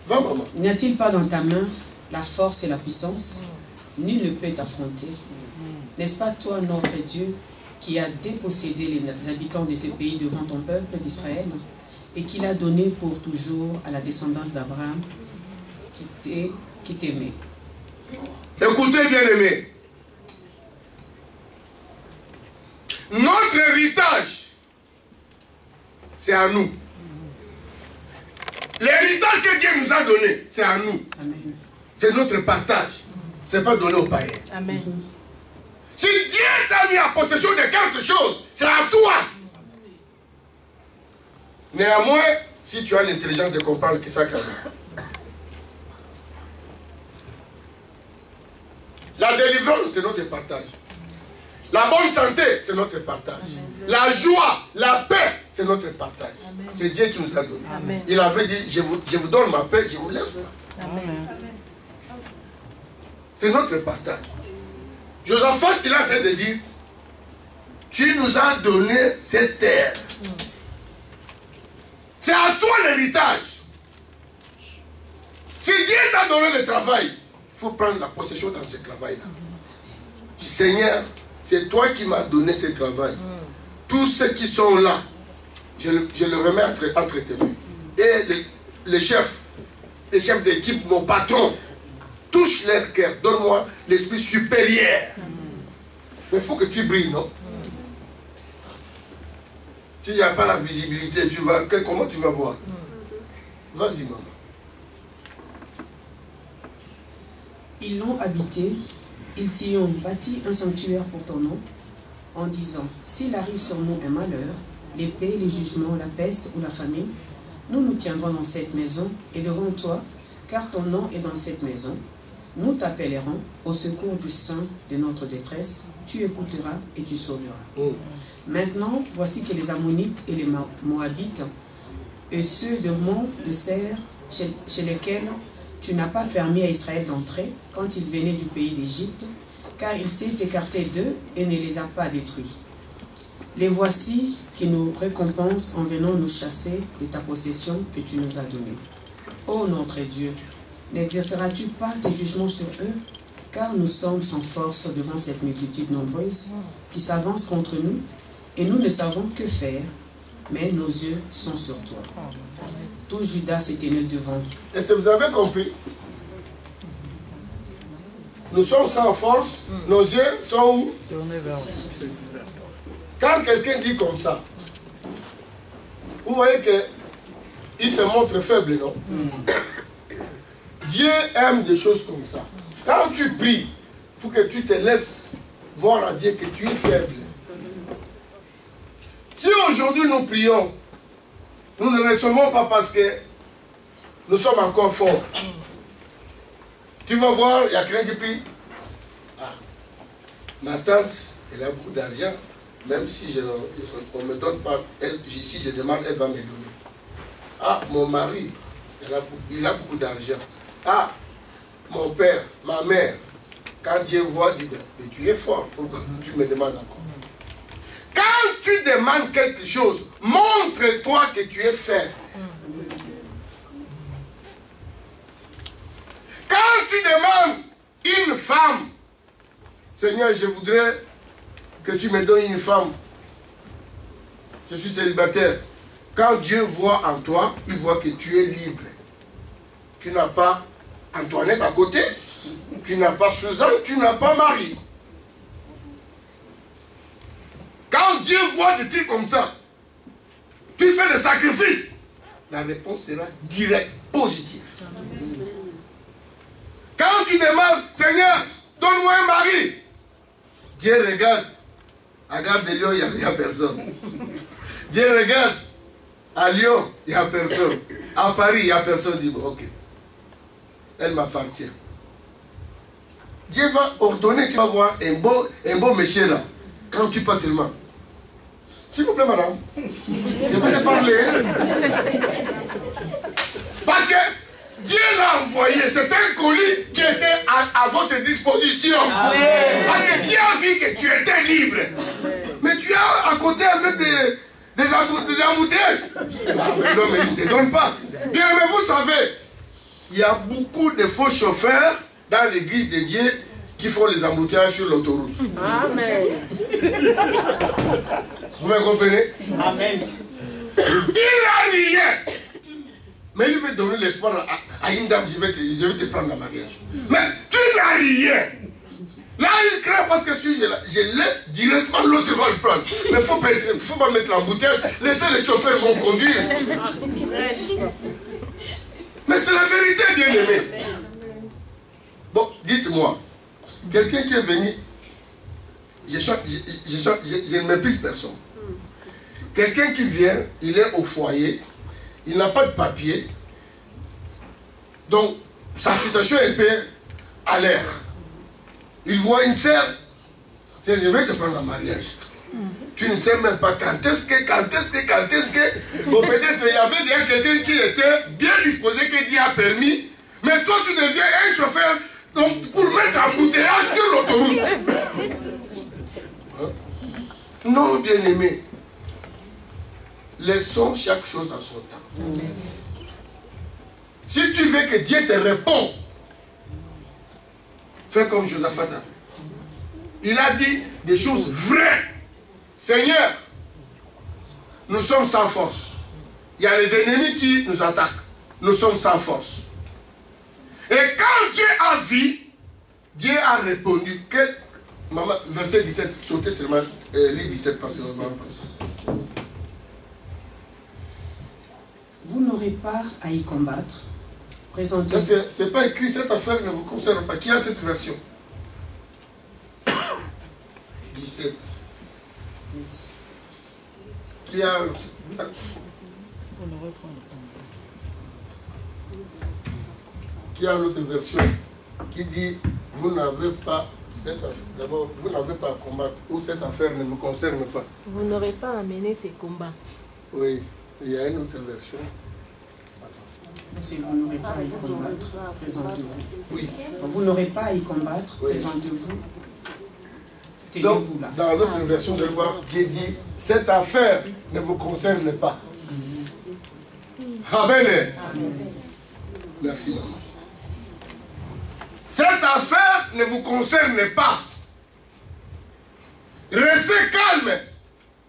Va maman.
N'y a-t-il pas dans ta main la force et la puissance? Nul ne peut t'affronter. N'est-ce pas toi, notre Dieu, qui a dépossédé les habitants de ce pays devant ton peuple d'Israël et qui l'a donné pour toujours à la descendance d'Abraham qui t'aimait?
Écoutez, bien-aimés. Notre héritage, c'est à nous. L'héritage que Dieu nous a donné, c'est à nous. C'est notre partage. Ce n'est pas donné aux païens.
Amen.
Si Dieu t'a mis en possession de quelque chose, c'est à toi. Néanmoins, si tu as l'intelligence de comprendre que ça calme. La délivrance, c'est notre partage. La bonne santé, c'est notre partage. Amen. La joie, la paix, c'est notre partage. C'est Dieu qui nous a donné. Amen. Il avait dit, je vous donne ma paix, je vous laisse pas. C'est notre partage. Josaphat, il est en train de dire, tu nous as donné cette terre. C'est à toi l'héritage. Si Dieu t'a donné le travail, il faut prendre la possession dans ce travail-là. Seigneur, c'est toi qui m'as donné ce travail. Tous ceux qui sont là, je le remets entre tes mains. Et les chefs d'équipe, mon patron, touche leur cœur. Donne-moi l'esprit supérieur. Mais il faut que tu brilles, non? S'il n'y a pas la visibilité, comment tu vas voir? Vas-y, maman.
Ils l'ont habité, ils t'y ont bâti un sanctuaire pour ton nom, en disant, s'il arrive sur nous un malheur, l'épée, les jugements, la peste ou la famine, nous nous tiendrons dans cette maison et devant toi, car ton nom est dans cette maison. Nous t'appellerons au secours du saint de notre détresse, tu écouteras et tu sauveras. Maintenant, voici que les Ammonites et les Moabites, et ceux de Mont de Serre, chez lesquels tu n'as pas permis à Israël d'entrer quand il venait du pays d'Égypte, car il s'est écarté d'eux et ne les a pas détruits. Les voici qui nous récompensent en venant nous chasser de ta possession que tu nous as donnée. Ô notre Dieu, n'exerceras-tu pas tes jugements sur eux? Car nous sommes sans force devant cette multitude nombreuse qui s'avance contre nous, et nous ne savons que faire, mais nos yeux sont sur toi. Tout Judas s'est tenu devant.
Est-ce que vous avez compris? Nous sommes sans force, nos yeux sont où? Quand quelqu'un dit comme ça, vous voyez qu'il se montre faible, non? Dieu aime des choses comme ça. Quand tu pries, il faut que tu te laisses voir à Dieu que tu es faible. Si aujourd'hui nous prions, nous ne recevons pas parce que nous sommes encore forts. Tu vas voir, il y a quelqu'un qui prie. Ah, ma tante, elle a beaucoup d'argent. Même si on ne me donne pas, si je demande, elle va me donner. Ah, mon mari, il a beaucoup d'argent. Ah, mon père, ma mère, quand Dieu voit, il dit, mais tu es fort, pourquoi tu me demandes encore? Quand tu demandes quelque chose, montre-toi que tu es faible. Quand tu demandes une femme, Seigneur, je voudrais que tu me donnes une femme. Je suis célibataire. Quand Dieu voit en toi, il voit que tu es libre. Tu n'as pas Antoinette à côté, tu n'as pas Suzanne, tu n'as pas Marie. Quand Dieu voit des trucs comme ça, tu fais des sacrifices, la réponse sera directe, positive. Quand tu demandes, Seigneur, donne-moi un mari, Dieu regarde, à Gare de Lyon, il n'y a personne. Dieu regarde, à Lyon, il n'y a personne. À Paris, il n'y a personne. Il dit, ok, elle m'appartient. Dieu va ordonner, tu vas voir un beau monsieur là, quand tu passes seulement. S'il vous plaît, madame, je vais te parler. Parce que Dieu l'a envoyé, c'est un colis qui était à votre disposition. Amen. Parce que Dieu a vu que tu étais libre. Mais tu as à côté avec des embouteillages. Non, mais il ne te donne pas. Bien, mais vous savez, il y a beaucoup de faux chauffeurs dans l'église de Dieu qui font les embouteillages sur l'autoroute.
Amen.
Vous me comprenez?
Amen.
Il n'a rien. Mais il veut donner l'espoir à une dame, je vais te prendre la mariage. Mais tu n'as rien. Là, il craint parce que si je laisse directement, l'autre va le prendre. Mais il ne faut pas mettre l'embouteillage. Laissez les chauffeurs vont conduire. Mais c'est la vérité, bien aimé. Bon, dites-moi, quelqu'un qui est venu, je ne méprise personne. Quelqu'un qui vient, il est au foyer, il n'a pas de papier, donc sa situation est un peu à l'air. Il voit une sœur, c'est je vais te prendre en mariage. Tu ne sais même pas quand est-ce que. Bon, peut-être il y avait déjà quelqu'un qui était bien disposé, que Dieu a permis, mais toi tu deviens un chauffeur donc, pour mettre un bouteillage sur l'autoroute. Hein? Non, bien aimé. Laissons chaque chose à son temps. Si tu veux que Dieu te réponde, fais comme Josaphat a fait. Il a dit des choses vraies. Seigneur, nous sommes sans force. Il y a les ennemis qui nous attaquent. Nous sommes sans force. Et quand Dieu a vu, Dieu a répondu. Maman, verset 17, sautez seulement les 17 parce que
vous n'aurez pas à y combattre. Présentez.
C'est pas écrit, cette affaire ne vous concerne pas. Qui a cette version? 17. Qui a... Qui a l'autre version qui dit vous n'avez pas cette affaire. D'abord, vous n'avez pas à combattre ou cette affaire ne vous concerne pas.
Vous n'aurez pas à mener ces combats.
Oui, il y a une autre version.
Si vous n'aurez pas à y combattre, présentez-vous.
Oui.
Vous n'aurez pas à y combattre, oui. Présentez-vous.
Donc, là. Dans l'autre version de loi, Dieu dit cette affaire ne vous concerne pas. Amen. Amen. Merci, maman. Cette affaire ne vous concerne pas. Restez calme.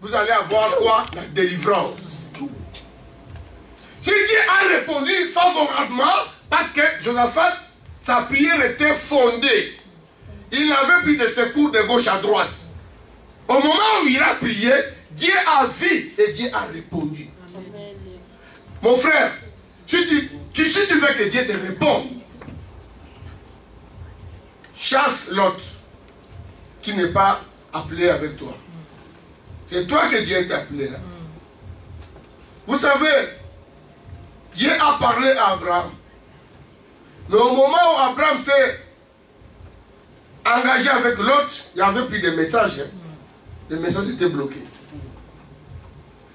Vous allez avoir quoi? La délivrance. Si Dieu a répondu favorablement, parce que Josaphat, sa prière était fondée. Il n'avait plus de secours de gauche à droite. Au moment où il a prié, Dieu a vu et Dieu a répondu. Amen. Mon frère, si tu veux que Dieu te réponde, chasse l'autre qui n'est pas appelé avec toi. C'est toi que Dieu t'a appelé. Hein? Vous savez, Dieu a parlé à Abraham. Mais au moment où Abraham s'est engagé avec l'autre, il n'y avait plus de messages. Hein? Les messages étaient bloqués.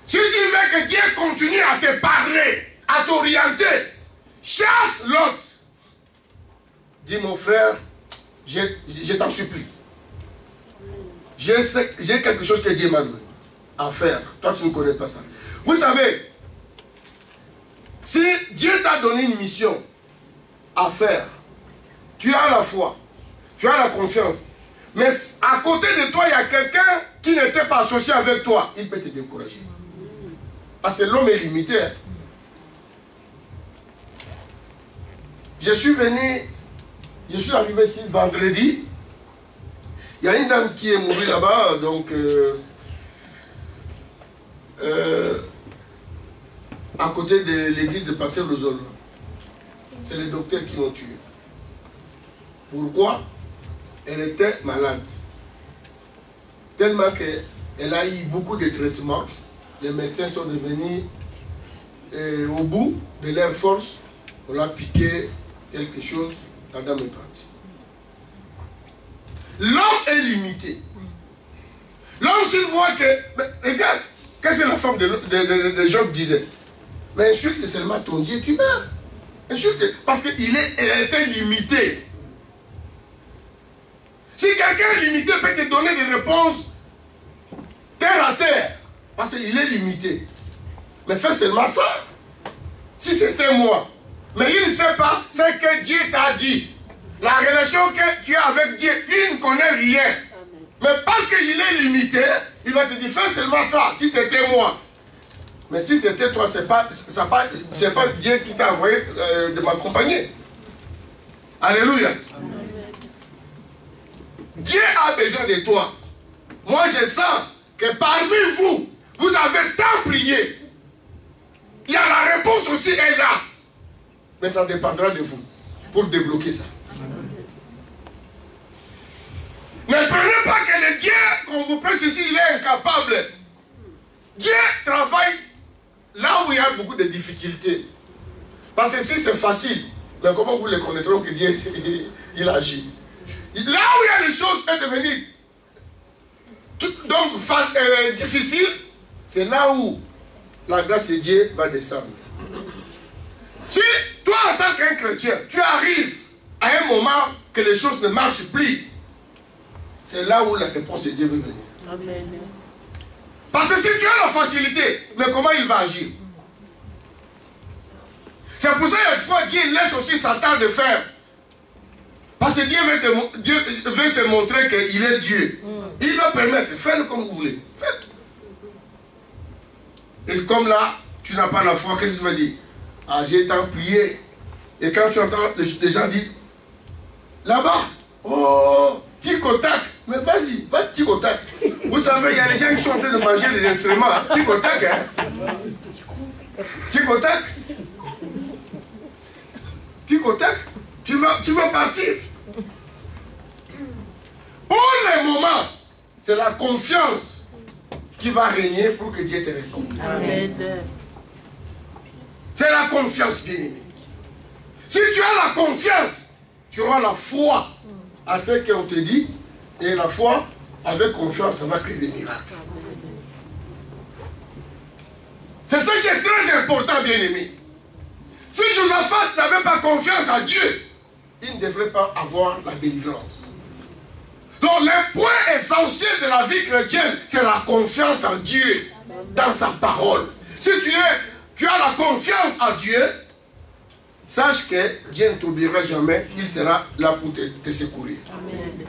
Si tu veux que Dieu continue à te parler, à t'orienter, chasse l'autre. Dis mon frère, je t'en supplie. J'ai quelque chose que Dieu m'a donné à faire. Toi, tu ne connais pas ça. Vous savez, si Dieu t'a donné une mission à faire, tu as la foi, tu as la confiance, mais à côté de toi, il y a quelqu'un qui n'était pas associé avec toi, il peut te décourager. Parce que l'homme est limité. Hein. Je suis arrivé ici vendredi. Il y a une dame qui est mourue là-bas, donc à côté de l'église de Pasteur Lozol. C'est les docteurs qui l'ont tuée. Pourquoi? Elle était malade. Tellement qu'elle a eu beaucoup de traitements. Les médecins sont devenus au bout de leur force. On l'a piqué quelque chose, la dame est partie. L'homme est limité. L'homme, s'il voit que... Mais, regarde, qu'est-ce que la femme de Job disait? Mais insulte seulement ton Dieu, tu meurs. Insulte, parce qu'elle était limitée. quelqu'un est limité, peut te donner des réponses terre à terre. Parce qu'il est limité. Mais fais seulement ça. Si c'était moi. Mais il ne sait pas ce que Dieu t'a dit. La relation que tu as avec Dieu, il ne connaît rien. Mais parce qu'il est limité, il va te dire, fais seulement ça, si c'était moi. Mais si c'était toi, c'est pas Dieu qui t'a envoyé de m'accompagner. Alléluia. Dieu a besoin de toi. Moi, je sens que parmi vous, vous avez tant prié. Il y a la réponse aussi est là. Mais ça dépendra de vous pour débloquer ça. Ne prenez pas que le Dieu qu'on vous prêche ici, il est incapable. Dieu travaille là où il y a beaucoup de difficultés. Parce que si c'est facile, mais comment vous le connaîtrez que Dieu il agit? Là où il y a des choses à devenir difficiles, c'est là où la grâce de Dieu va descendre. Si toi en tant qu'un chrétien, tu arrives à un moment que les choses ne marchent plus, c'est là où la réponse de Dieu veut venir. Amen. Parce que si tu as la facilité, mais comment il va agir? C'est pour ça qu'il fois Dieu laisse aussi Satan de faire. Parce que Dieu veut se montrer qu'il est Dieu. Il va permettre, faites-le comme vous voulez. Et comme là, tu n'as pas la foi, qu'est-ce que tu vas dire? Ah, j'ai tant prié. Et quand tu entends les gens dire, là-bas, oh, tic-au-tac. Mais vas-y, va tic-au-tac. Vous savez, il y a des gens qui sont en train de manger des instruments. Tic-au-tac, hein. Tic-au-tac. Tic-au-tac. Tu vas partir. Pour le moment, c'est la confiance qui va régner pour que Dieu te réponde. Amen. C'est la confiance, bien-aimé. Si tu as la confiance, tu auras la foi à ce qu'on te dit. Et la foi, avec confiance, ça va créer des miracles. C'est ce qui est très important, bien-aimé. Si Josaphat n'avait pas confiance à Dieu, il ne devrait pas avoir la délivrance. Donc le point essentiel de la vie chrétienne, c'est la confiance en Dieu, dans sa parole. Si tu as la confiance en Dieu, sache que Dieu ne t'oubliera jamais, il sera là pour te secourir. Amen.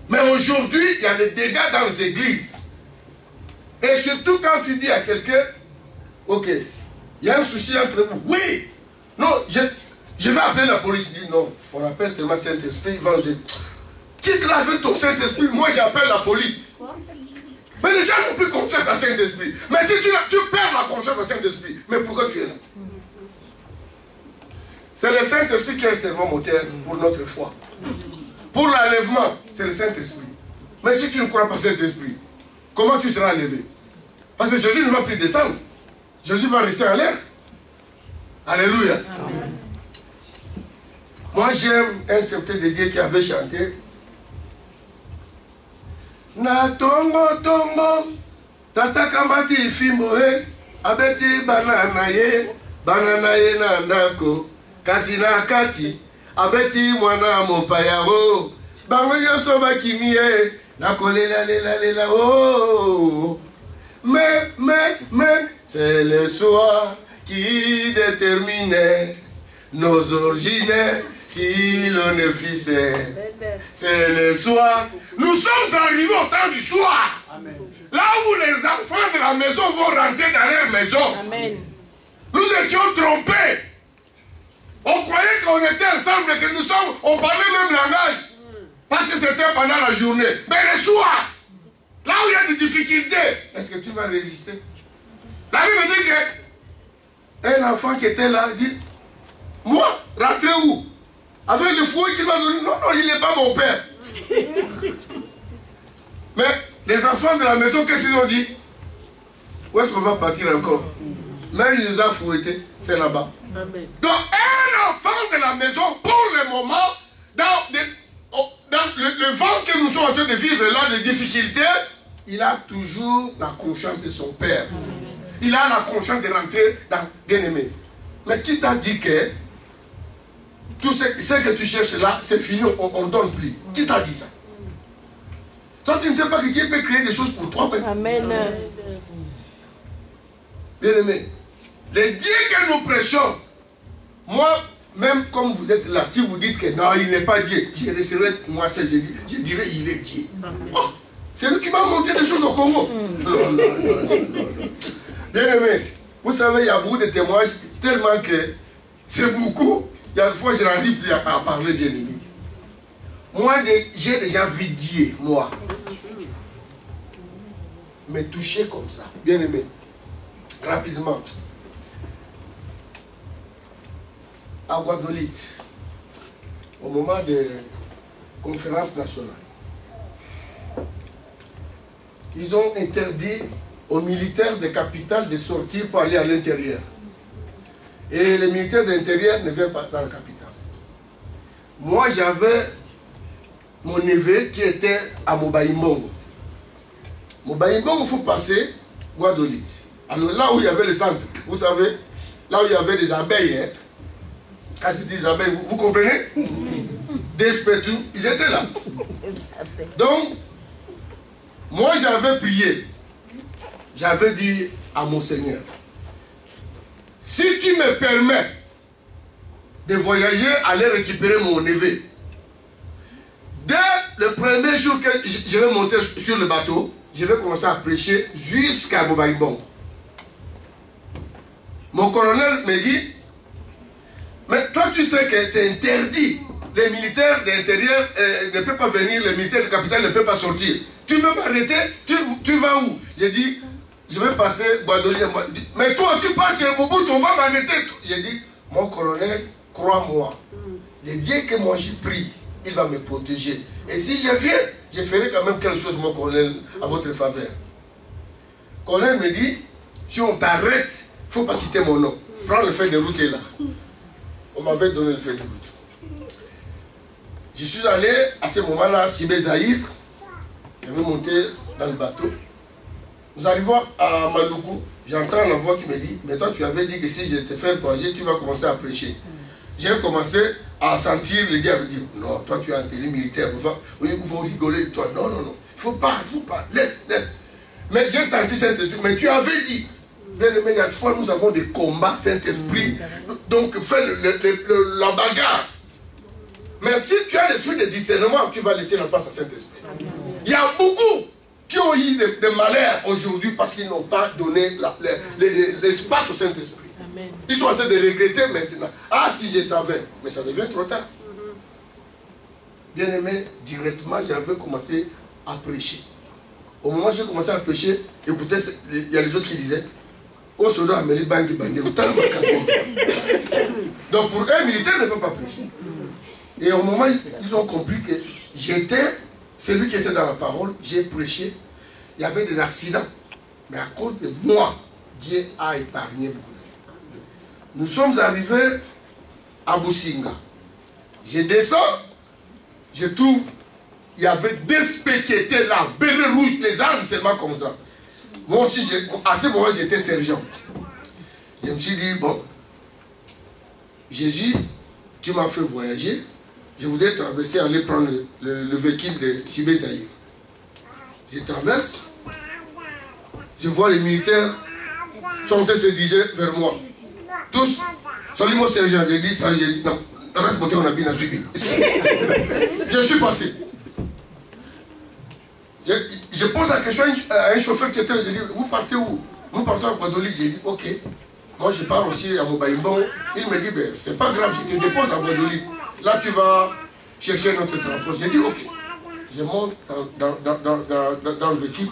Mais aujourd'hui, il y a des dégâts dans les églises. Et surtout quand tu dis à quelqu'un, ok, il y a un souci entre vous. Oui, non, je vais appeler la police. Il dit non, on appelle seulement Saint-Esprit. Il va dire, quitte là avec ton Saint-Esprit, moi j'appelle la police. Mais les gens n'ont plus confiance à Saint-Esprit. Mais si tu perds la confiance à Saint-Esprit, mais pourquoi tu es là? C'est le Saint-Esprit qui est le servant moteur pour notre foi. Pour l'enlèvement, c'est le Saint-Esprit. Mais si tu ne crois pas Saint-Esprit, comment tu seras enlevé? Parce que Jésus ne va plus descendre. Jésus va rester en l'air. Alléluia. Amen. Moi j'aime un serviteur de Dieu qui avait chanté. Na tongo tongo, tata kambati ifimboe, abeti banana ye na ndako, kasi na kati, abeti mwana mopaya o, bango nyoso bakimie, na kolela lela oh. Mais, c'est le soir qui détermine nos origines, si l'on est fils. C'est le soir. Nous sommes arrivés au temps du soir. Amen. Là où les enfants de la maison vont rentrer dans leur maison. Amen. Nous étions trompés. On croyait qu'on était ensemble, que nous sommes, on parlait le même langage. Parce que c'était pendant la journée. Mais le soir, là où il y a des difficultés, est-ce que tu vas résister? La Bible dit qu'un enfant qui était là dit, moi, rentrer où? Avec le fouet qu'il m'a donné, non, il n'est pas mon père. Mais les enfants de la maison, qu'est-ce qu'ils ont dit? Où est-ce qu'on va partir encore? Même il nous a fouettés, c'est là-bas. Donc un enfant de la maison, pour le moment, dans le vent que nous sommes en train de vivre là, les difficultés, il a toujours la confiance de son père. Il a la confiance de rentrer dans bien-aimé. Mais qui t'a dit que tout ce que tu cherches là, c'est fini, on ne donne plus. Qui t'a dit ça? Toi, tu ne sais pas que Dieu peut créer des choses pour toi. Mais...
Amen.
Bien aimé, les dieux que nous prêchons, moi, même comme vous êtes là, si vous dites que non, il n'est pas Dieu, je resterai, moi, je dirais il est Dieu. Oh, c'est lui qui m'a montré des choses au Congo. Non. Bien aimé, vous savez, il y a beaucoup de témoignages, tellement que c'est beaucoup. Il y a des fois, je n'arrive plus à parler, bien aimé. Moi, j'ai déjà vu Dieu, moi, me toucher comme ça. Bien aimé, rapidement. À Guadeloupe, au moment de conférence nationale, ils ont interdit aux militaires des capitales de sortir pour aller à l'intérieur. Et les militaires de l'intérieur ne viennent pas dans la capitale. Moi, j'avais mon neveu qui était à Mobaïmbongo. Mobaïmbongo, il faut passer Guadeloupe. Alors là où il y avait le centre, vous savez, là où il y avait des abeilles, hein, quand je dis abeilles, vous comprenez? Des spétus, ils étaient là. Donc, moi j'avais prié. J'avais dit à mon Seigneur, si tu me permets de voyager, aller récupérer mon neveu, dès le premier jour que je vais monter sur le bateau, je vais commencer à prêcher jusqu'à Mobaïmbongo. Mon colonel me dit, mais toi tu sais que c'est interdit. Les militaires d'intérieur ne peuvent pas venir, les militaires de capitale ne peuvent pas sortir. Tu veux m'arrêter? Tu vas où? J'ai dit, je vais passer Guadeloupe. Mais toi tu passes sur Mobutu, on va m'arrêter. J'ai dit, mon colonel, crois-moi, le Dieu que moi j'ai pris, il va me protéger. Et si je viens, je ferai quand même quelque chose, mon colonel, à votre faveur. Le colonel me dit, si on t'arrête, il ne faut pas citer mon nom. Prends le fait de route là. On m'avait donné le fait de route. Je suis allé à ce moment-là à Sibé Zahir. Je vais monter dans le bateau. Nous arrivons à Maluku. J'entends la voix qui me dit, mais toi tu avais dit que si je te fais voyager, tu vas commencer à prêcher. J'ai commencé à sentir le diable dire, non, toi tu es un télé militaire, ils vont rigoler de toi. Non. Il ne faut pas, laisse. Mais j'ai senti Saint-Esprit, mais tu avais dit. Bien aimé, il y a des fois nous avons des combats Saint-Esprit, donc fais la bagarre. Mais si tu as l'esprit de discernement, tu vas laisser la place à Saint-Esprit. Il y a beaucoup qui ont eu des malheurs aujourd'hui parce qu'ils n'ont pas donné l'espace au Saint-Esprit. Ils sont en train de regretter maintenant. Ah, si je savais, mais ça devient trop tard. Bien aimé, directement, j'avais commencé à prêcher. Au moment où j'ai commencé à prêcher, écoutez, il y a les autres qui disaient, oh, ça doit amener Bangi Bandé. Donc pour eux, militaire ne peut pas prêcher. Et au moment où ils ont compris que j'étais celui qui était dans la parole, j'ai prêché. Il y avait des accidents. Mais à cause de moi, Dieu a épargné beaucoup. Nous sommes arrivés à Boussinga. Je descends, je trouve, il y avait des spectres qui étaient là, bébés rouges, les armes seulement comme ça. Moi aussi, à ce moment, j'étais sergent. Je me suis dit, bon, Jésus, tu m'as fait voyager. Je voudrais traverser, aller prendre le véhicule de Sibé Zahir. Je traverse. Je vois les militaires sont en train de se diriger vers moi. Tous, salut mon sergent, j'ai dit ça, j'ai dit non, arrête de monter en habit, je suis passé. Je pose la question à un chauffeur qui était là, je dis, vous partez où? Nous partons à Guadeloupe, j'ai dit, ok. Moi je pars aussi à Mobaïmbongo. Il me dit, ben c'est pas grave, je te dépose à Guadeloupe. Là tu vas chercher notre transport. J'ai dit, ok. Je monte dans le véhicule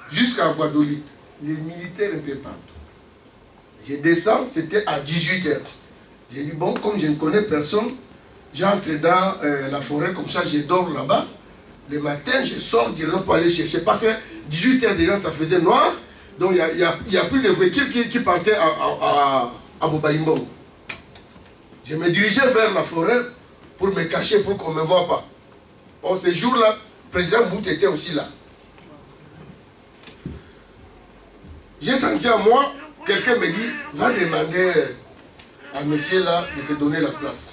jusqu'à Guadeloupe. Les militaires ne peuvent pas. Je descends, c'était à 18h. J'ai dit, bon, comme je ne connais personne, j'entre dans la forêt, comme ça, je dors là-bas. Le matin, je sors directement pour aller chercher. Parce que 18h déjà, ça faisait noir. Donc, il n'y a plus de véhicules qui partaient à Mobaïmbongo. Je me dirigeais vers la forêt pour me cacher, pour qu'on ne me voit pas. Bon, ce jour-là, le président Mout était aussi là. J'ai senti à moi, quelqu'un me dit, va demander à monsieur là de te donner la place.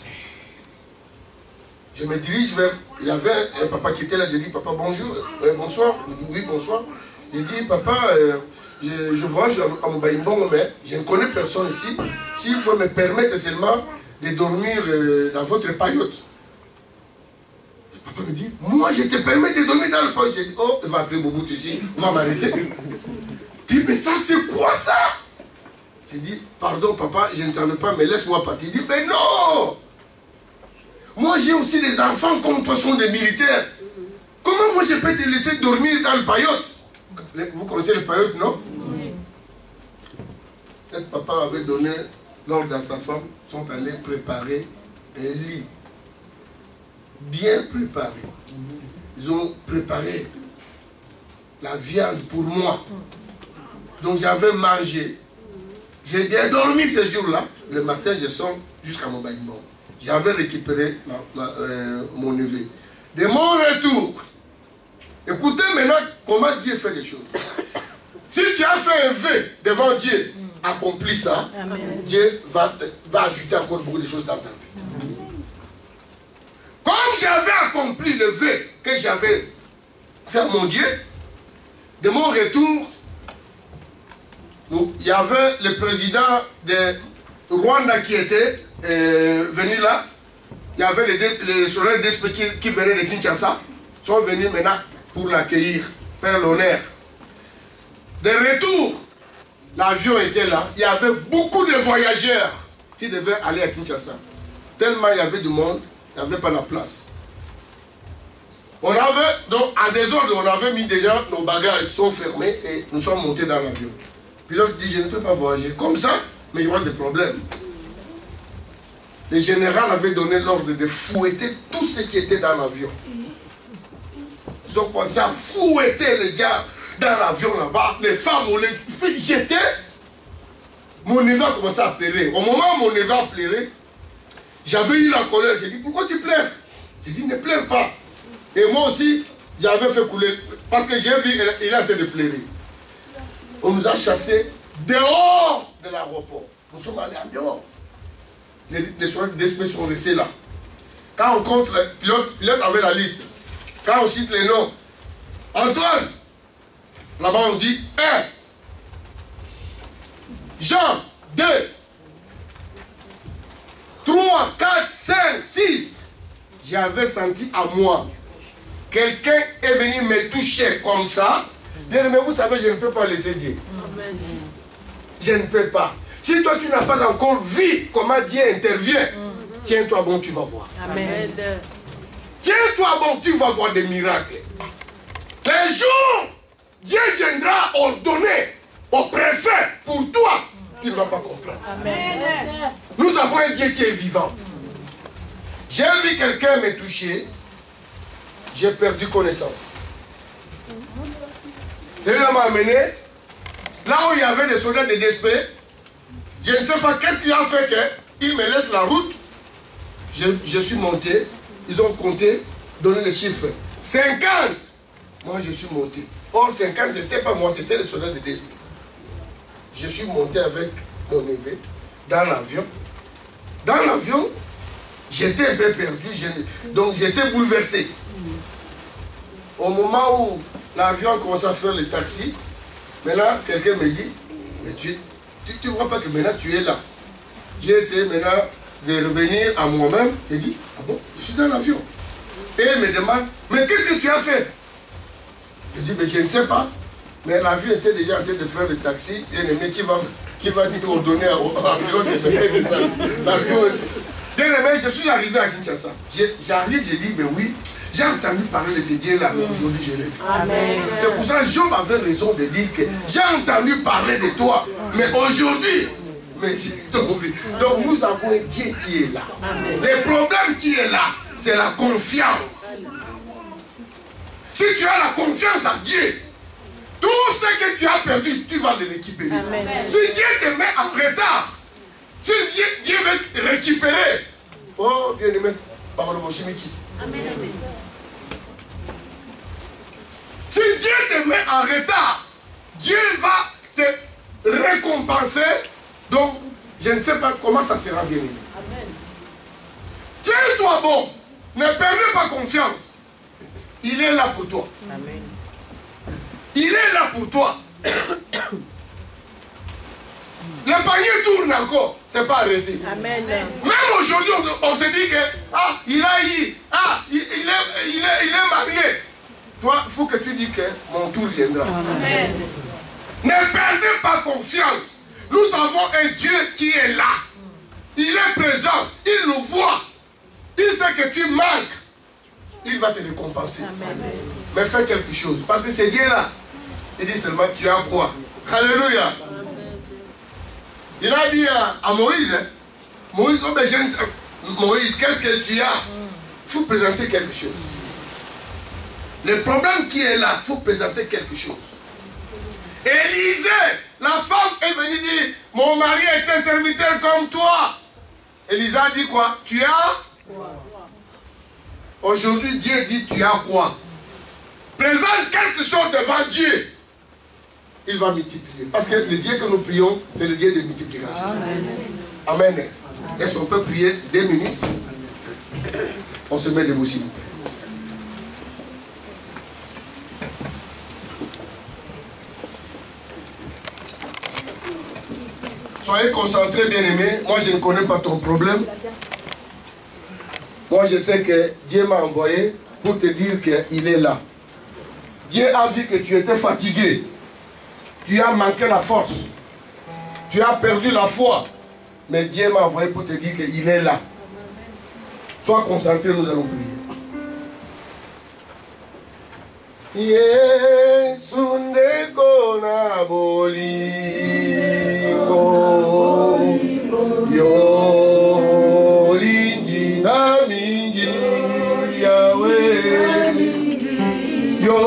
Je me dirige vers... Il y avait un papa qui était là, j'ai dit, papa, bonjour, bonsoir. Il me dit, oui, bonsoir. J'ai dit, papa, je voyage à Mobaïmbongo, mais je ne connais personne ici. S'il faut me permettre seulement de dormir dans votre paillote. Le papa me dit, moi, je te permets de dormir dans le paillote. J'ai dit, oh, il va appeler Mobutu ici, il va m'arrêter. Il dit, mais ça, c'est quoi ça? J'ai dit, pardon, papa, je ne savais pas, mais laisse-moi partir. Il dit, mais non! Moi, j'ai aussi des enfants comme toi, sont des militaires. Comment moi, je peux te laisser dormir dans le paillote? Vous connaissez le paillote, non? Oui. Cette papa avait donné l'ordre à sa femme, sont allés préparer un lit. Bien préparé. Ils ont préparé la viande pour moi. Donc j'avais mangé. J'ai bien dormi ce jour-là. Le matin, je sors jusqu'à mon baillement. J'avais récupéré mon neveu. De mon retour, écoutez maintenant comment Dieu fait les choses. Si tu as fait un vœu devant Dieu, accomplis ça, amen. Dieu va ajouter encore beaucoup de choses dans ta vie. Comme j'avais accompli le vœu que j'avais fait à mon Dieu, de mon retour, il y avait le président de Rwanda qui était venu là. Il y avait les soldats d'esprit qui venaient de Kinshasa. Ils sont venus maintenant pour l'accueillir, faire l'honneur. De retour, l'avion était là. Il y avait beaucoup de voyageurs qui devaient aller à Kinshasa. Tellement il y avait du monde, il n'y avait pas la place. On avait, donc en désordre, on avait mis déjà nos bagages sont fermés et nous sommes montés dans l'avion. Puis l'autre dit, je ne peux pas voyager comme ça, mais il y aura des problèmes. Le général avait donné l'ordre de fouetter tout ce qui était dans l'avion. Ils ont commencé à fouetter les gars dans l'avion là-bas. Les femmes, on les jetait. Mon neveu a commencé à pleurer. Au moment où mon neveu a pleuré, j'avais eu la colère. J'ai dit, pourquoi tu pleures? J'ai dit, ne pleure pas. Et moi aussi, j'avais fait couler. Parce que j'ai vu, il est en train de pleurer. On nous a chassés dehors de l'aéroport. Nous sommes allés en dehors. Les soldats d'esprit sont restés là. Quand on compte, le pilote avait la liste. Quand on cite les noms, Antoine, là-bas on dit 1, Jean, 2, 3, 4, 5, 6. J'avais senti à moi, quelqu'un est venu me toucher comme ça. Bien, mais vous savez, je ne peux pas laisser Dieu. Amen. Je ne peux pas. Si toi tu n'as pas encore vu comment Dieu intervient, tiens-toi bon, tu vas voir. Amen. Tiens-toi bon, tu vas voir des miracles. Un jour, Dieu viendra ordonner au préfet pour toi, tu ne vas pas comprendre. Amen. Nous avons un Dieu qui est vivant. J'ai vu quelqu'un me toucher, j'ai perdu connaissance. Celui-là m'a amené, là où il y avait des soldats de DSP, je ne sais pas qu'est-ce qu'il a fait qu'il me laisse la route. Je suis monté, ils ont compté, donné les chiffres. 50! Moi je suis monté. Or 50, ce n'était pas moi, c'était les soldats de DSP. Je suis monté avec mon neveu dans l'avion. Dans l'avion, j'étais un peu perdu, donc j'étais bouleversé. Au moment où l'avion a commencé à faire le taxi, maintenant quelqu'un me dit, mais tu ne vois pas que maintenant tu es là. J'ai essayé maintenant de revenir à moi-même. J'ai dit, ah bon, je suis dans l'avion. Et il me demande, mais qu'est-ce que tu as fait? Je dis, mais je ne sais pas. Mais l'avion était déjà en train de faire le taxi. Il y a un aimé qui va nous ordonner à l'avion de me faire descendre. L'avion. Bien aimé, je suis arrivé à Kinshasa. J'arrive, j'ai dit, mais oui, j'ai entendu parler de ce Dieu-là, mais aujourd'hui je l'ai vu. C'est pour ça que Job avait raison de dire que j'ai entendu parler de toi, mais aujourd'hui, mais j'ai tombé. Donc nous avons un Dieu qui est là. Amen. Le problème qui est là, c'est la confiance. Si tu as la confiance en Dieu, tout ce que tu as perdu, tu vas le récupérer. Amen. Si Dieu te met en retard, si Dieu veut te récupérer, oh bien aimé, par le Moshimikis. Si Dieu te met en retard, Dieu va te récompenser. Donc, je ne sais pas comment ça sera bien aimé. Tiens-toi bon. Ne perdez pas confiance. Il est là pour toi.
Amen.
Il est là pour toi. Le panier tourne encore. C'est pas arrêté.
Amen.
Même aujourd'hui, on te dit que il est marié. Toi, il faut que tu dis que mon tour viendra.
Amen.
Ne perdez pas confiance. Nous avons un Dieu qui est là. Il est présent. Il nous voit. Il sait que tu manques. Il va te récompenser.
Amen.
Mais fais quelque chose. Parce que c'est Dieu là. Il dit seulement tu as quoi. Alléluia. Il a dit à Moïse, Moïse, Moïse, qu'est-ce que tu as? Il faut présenter quelque chose. Le problème qui est là, il faut présenter quelque chose. Élisée, la femme est venue dire, mon mari est un serviteur comme toi. Élisée a dit quoi? Tu as quoi? Aujourd'hui, Dieu dit, tu as quoi? Présente quelque chose devant Dieu. Il va multiplier. Parce que le Dieu que nous prions, c'est le Dieu de multiplication. Amen. Amen. Est-ce qu'on peut prier 2 minutes? On se met debout, s'il vous plaît. Soyez concentrés, bien-aimés. Moi, je ne connais pas ton problème. Moi, je sais que Dieu m'a envoyé pour te dire qu'il est là. Dieu a vu que tu étais fatigué. Tu as manqué la force. Tu as perdu la foi. Mais Dieu m'a envoyé pour te dire qu'il est là. Sois concentré, nous allons prier. Yesu ndeko na bolingo yo lingi na mingi yawe yo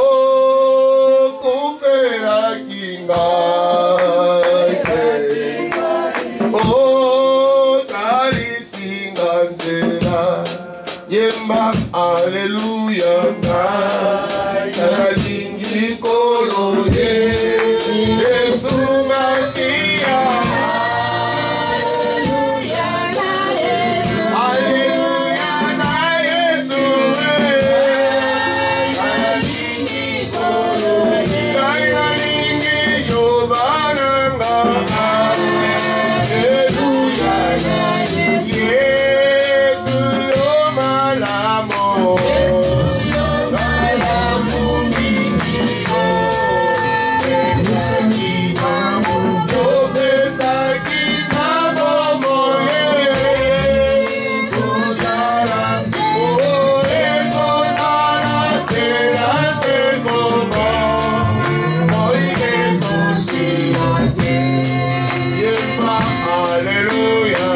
kufera kinga o talisinga nzela yemba aleluya Kalingi kolonye Yesu Masia Aleluya na Yesu Aleluya na Yesu Kalingi kolonye Kalingi yobananga Aleluya na Yesu Yesu yomalamo Hallelujah.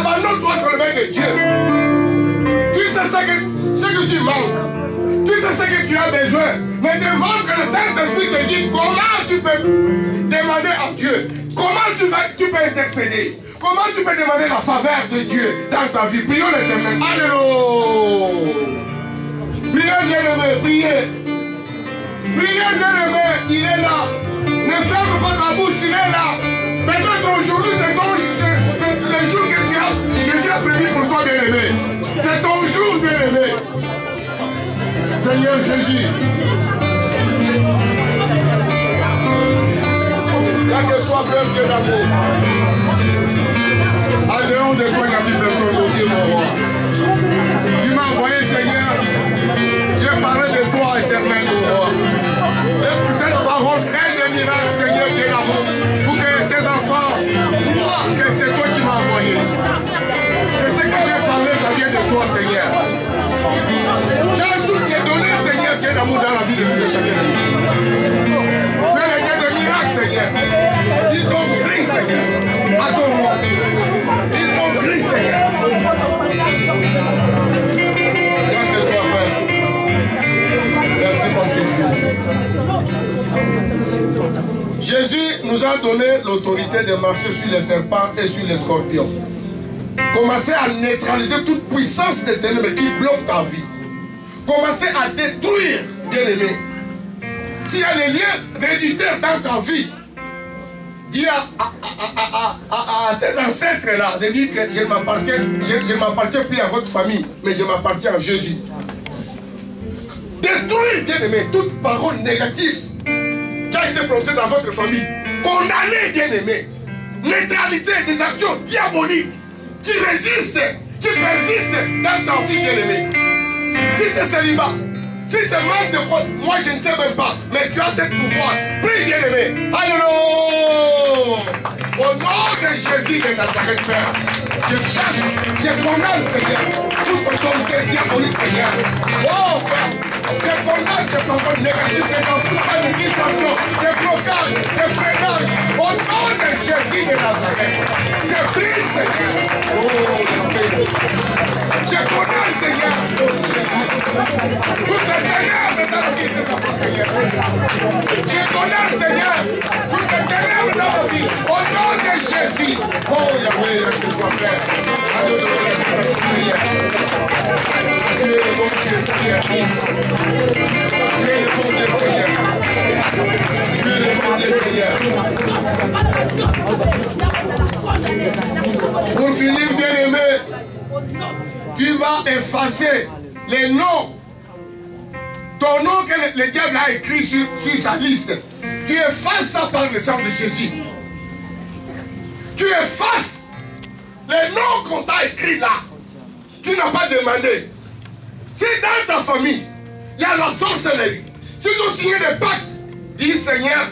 Abandonne-toi entre les mains de Dieu. Tu sais ce que tu manques. Tu sais ce que tu as besoin. Mais demande que le Saint-Esprit te dise comment tu peux demander à Dieu. Comment tu peux intercéder. Comment tu peux demander la faveur de Dieu dans ta vie. Prions l'Éternel. Alléluia. Priez bien-aimé, priez. Priez bien-aimé, il est là. Ne ferme pas ta bouche, il est là. Peut-être aujourd'hui, c'est le jour que Jésus a prévu pour toi, bien-aimé. C'est ton jour, bien-aimé. Seigneur Jésus. Là que soit peur Dieu d'amour. Adhérons de toi, Gabi Personne, mon Dieu, mon roi. Tu m'as envoyé, Seigneur. J'ai parlé de toi, éternel, mon roi. Et pour cette parole très de miracle, Seigneur, Dieu d'amour, pour que tes enfants voient que c'est toi qui m'as envoyé. C'est ce que j'ai parlé, ça vient de toi, Seigneur. J'ai tout donné, Seigneur, Dieu d'amour, dans la vie de chacun. Tu es le Dieu de miracle, Seigneur. Ils t'ont pris, Seigneur. À ton nom. Ils t'ont pris, Seigneur. Regarde-toi, Père. Merci parce que tu es. Jésus nous a donné l'autorité de marcher sur les serpents et sur les scorpions. Commencez à neutraliser toute puissance des ténèbres qui bloque ta vie. Commencez à détruire, bien-aimé. S'il y a des liens réditeurs dans ta vie, dis à tes ancêtres là, de dire que je ne m'appartiens plus à votre famille, mais je m'appartiens à Jésus. Détruire, bien-aimé, toute parole négative qui a été prononcée dans votre famille. Condamner, bien-aimé. Neutraliser des actions diaboliques qui résistent, qui persistent dans ta vie, bien-aimé. Si c'est célibat, si c'est manque de quoi, moi je ne sais même pas, mais tu as ce pouvoir. Prie, bien-aimé. Alléluia. Au nom de Jésus de Nazareth, Père, je cherche, je condamne, Seigneur, toute autorité diabolique, Seigneur. Oh, Père, je condamne ces paroles négatives, les enfants de distraction, des blocages, des freinages. Au nom de Jésus de Nazareth, je prie, Seigneur. Oh, je condamne, Seigneur. Toutes les ténèbres dans la vie de ta foi, Seigneur. Je condamne, Seigneur, toutes les ténèbres dans la vie. Au nom de Jésus. Oh, Yahweh, que soit Père. Alléluia, Seigneur. Tu es le bon Dieu, Seigneur. Tu es le bon Dieu, Seigneur. Tu es le bon Dieu, Seigneur. Pour finir, bien-aimé, tu vas effacer les noms. Ton nom que le diable a écrit sur sa liste. Tu effaces ça par le sang de Jésus. Tu effaces les noms qu'on t'a écrits là. Tu n'as pas demandé. Si dans ta famille, il y a la sorcellerie, si tu as signé des pactes, dis Seigneur,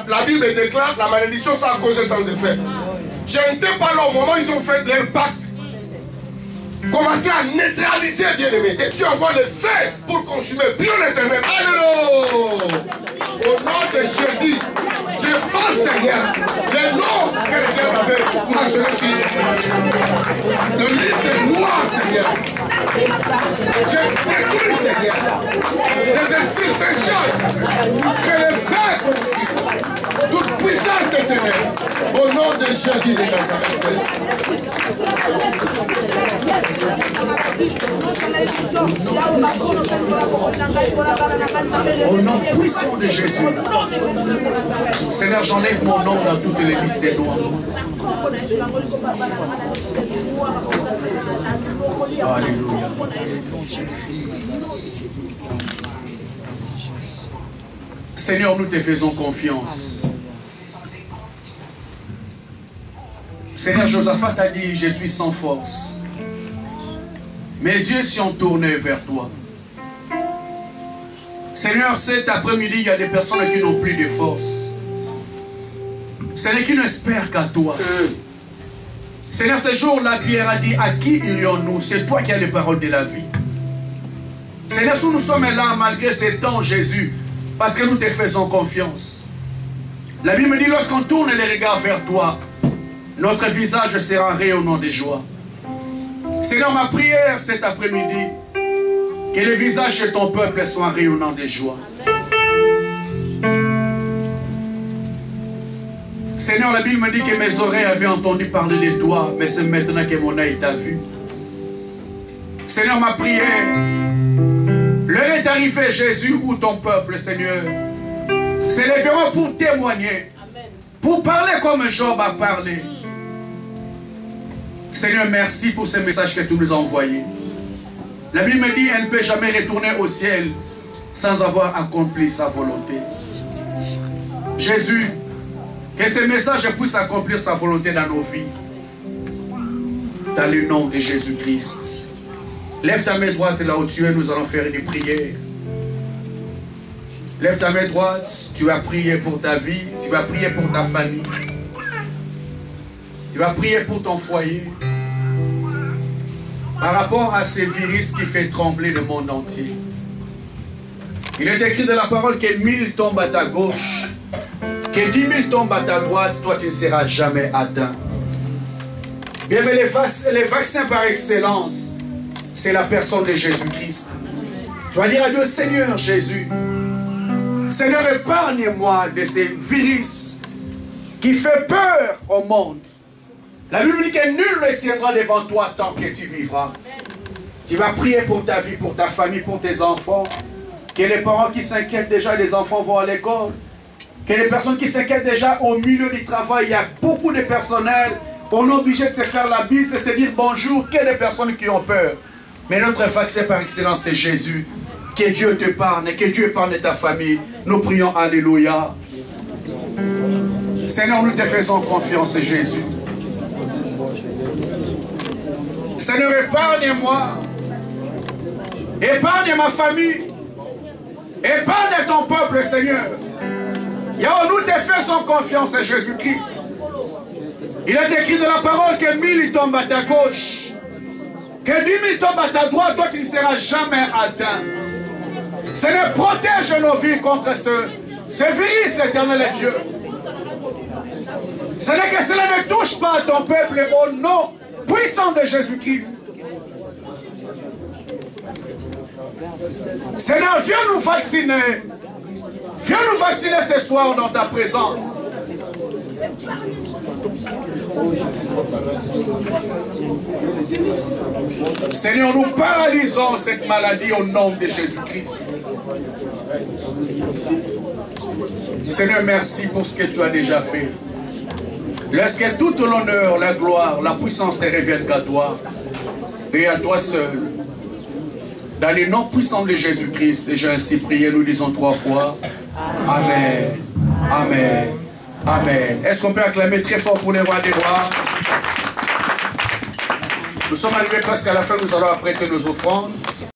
la Bible déclare la malédiction sans cause de sans effet. Je n'étais pas là au moment où ils ont fait leur pacte. Commencez à neutraliser, bien-aimé. Et tu envoies le feu pour consumer. Prions l'Éternel. Alléluia. Au nom de Jésus, j'efface, Seigneur, les noms que le Dieu avait pour moi, je suis. Le liste noir, Seigneur. Je détruis, Seigneur, les esprits pécheurs. Que le feu consume toute puissance de ténèbres. Au nom de Jésus de Nazareth.
Au nom puissant de Jésus. Seigneur, j'enlève mon nom dans toutes les listes des noirs. Alléluia. Seigneur, nous te faisons confiance. Seigneur, Josaphat a dit, je suis sans force. Mes yeux sont tournés vers toi. Seigneur, cet après-midi, il y a des personnes qui n'ont plus de force. Seigneur, qui n'espèrent qu'à toi. Seigneur, ce jour-là, Pierre a dit, à qui irions-nous? C'est toi qui as les paroles de la vie. Seigneur, si nous sommes là, malgré ces temps, Jésus, parce que nous te faisons confiance. La Bible me dit, lorsqu'on tourne les regards vers toi, notre visage sera rayonnant de joie. Seigneur, ma prière cet après-midi, que le visage de ton peuple soit rayonnant de joie. Seigneur, la Bible me dit que mes oreilles avaient entendu parler de toi, mais c'est maintenant que mon œil t'a vu. Seigneur, ma prière, l'heure est arrivée, Jésus, où ton peuple, Seigneur, s'élèveront pour témoigner, pour parler comme Job a parlé. Seigneur, merci pour ce message que tu nous as envoyé. La Bible me dit qu'elle ne peut jamais retourner au ciel sans avoir accompli sa volonté. Jésus, que ce message puisse accomplir sa volonté dans nos vies. Dans le nom de Jésus-Christ. Lève ta main droite là où tu es, nous allons faire une prière. Lève ta main droite, tu vas prier pour ta vie, tu vas prier pour ta famille. Tu vas prier pour ton foyer. Par rapport à ce virus qui fait trembler le monde entier. Il est écrit dans la parole que 1000 tombent à ta gauche, que 10 000 tombent à ta droite, toi tu ne seras jamais atteint. Bien, mais les vaccins par excellence, c'est la personne de Jésus-Christ. Tu vas dire à Dieu, Seigneur Jésus, Seigneur, épargne-moi de ces virus qui fait peur au monde. La Bible dit que nul ne tiendra devant toi tant que tu vivras. Tu vas prier pour ta vie, pour ta famille, pour tes enfants. Que les parents qui s'inquiètent déjà, les enfants vont à l'école. Que les personnes qui s'inquiètent déjà au milieu du travail, il y a beaucoup de personnel. On est obligé de se faire la bise, de se dire bonjour. Que des personnes qui ont peur. Mais notre vaccin par excellence, c'est Jésus. Que Dieu t'épargne, que Dieu épargne ta famille. Nous prions, alléluia. Seigneur, nous te faisons confiance, Jésus. Seigneur, épargne-moi. Épargne ma famille. Épargne ton peuple, Seigneur. Nous te faisons confiance, Jésus-Christ. Il est écrit dans la parole que 1000 tombent à ta gauche. Que 10 000 tombent à ta droite, toi tu ne seras jamais atteint. Seigneur, protège nos vies contre ce virus, éternel et Dieu. Seigneur, que cela ne touche pas à ton peuple au nom puissant de Jésus-Christ. Seigneur, viens nous vacciner. Viens nous vacciner ce soir dans ta présence. Seigneur, nous paralysons cette maladie au nom de Jésus-Christ. Seigneur, merci pour ce que tu as déjà fait. Laisse que toute l'honneur, la gloire, la puissance te reviennent qu'à toi et à toi seul. Dans le nom puissant de Jésus-Christ, et j'ai ainsi prié, nous disons 3 fois. Amen. Amen. Amen. Est-ce qu'on peut acclamer très fort pour les rois des rois? Nous sommes arrivés presque à la fin, nous allons apprêter nos offrandes.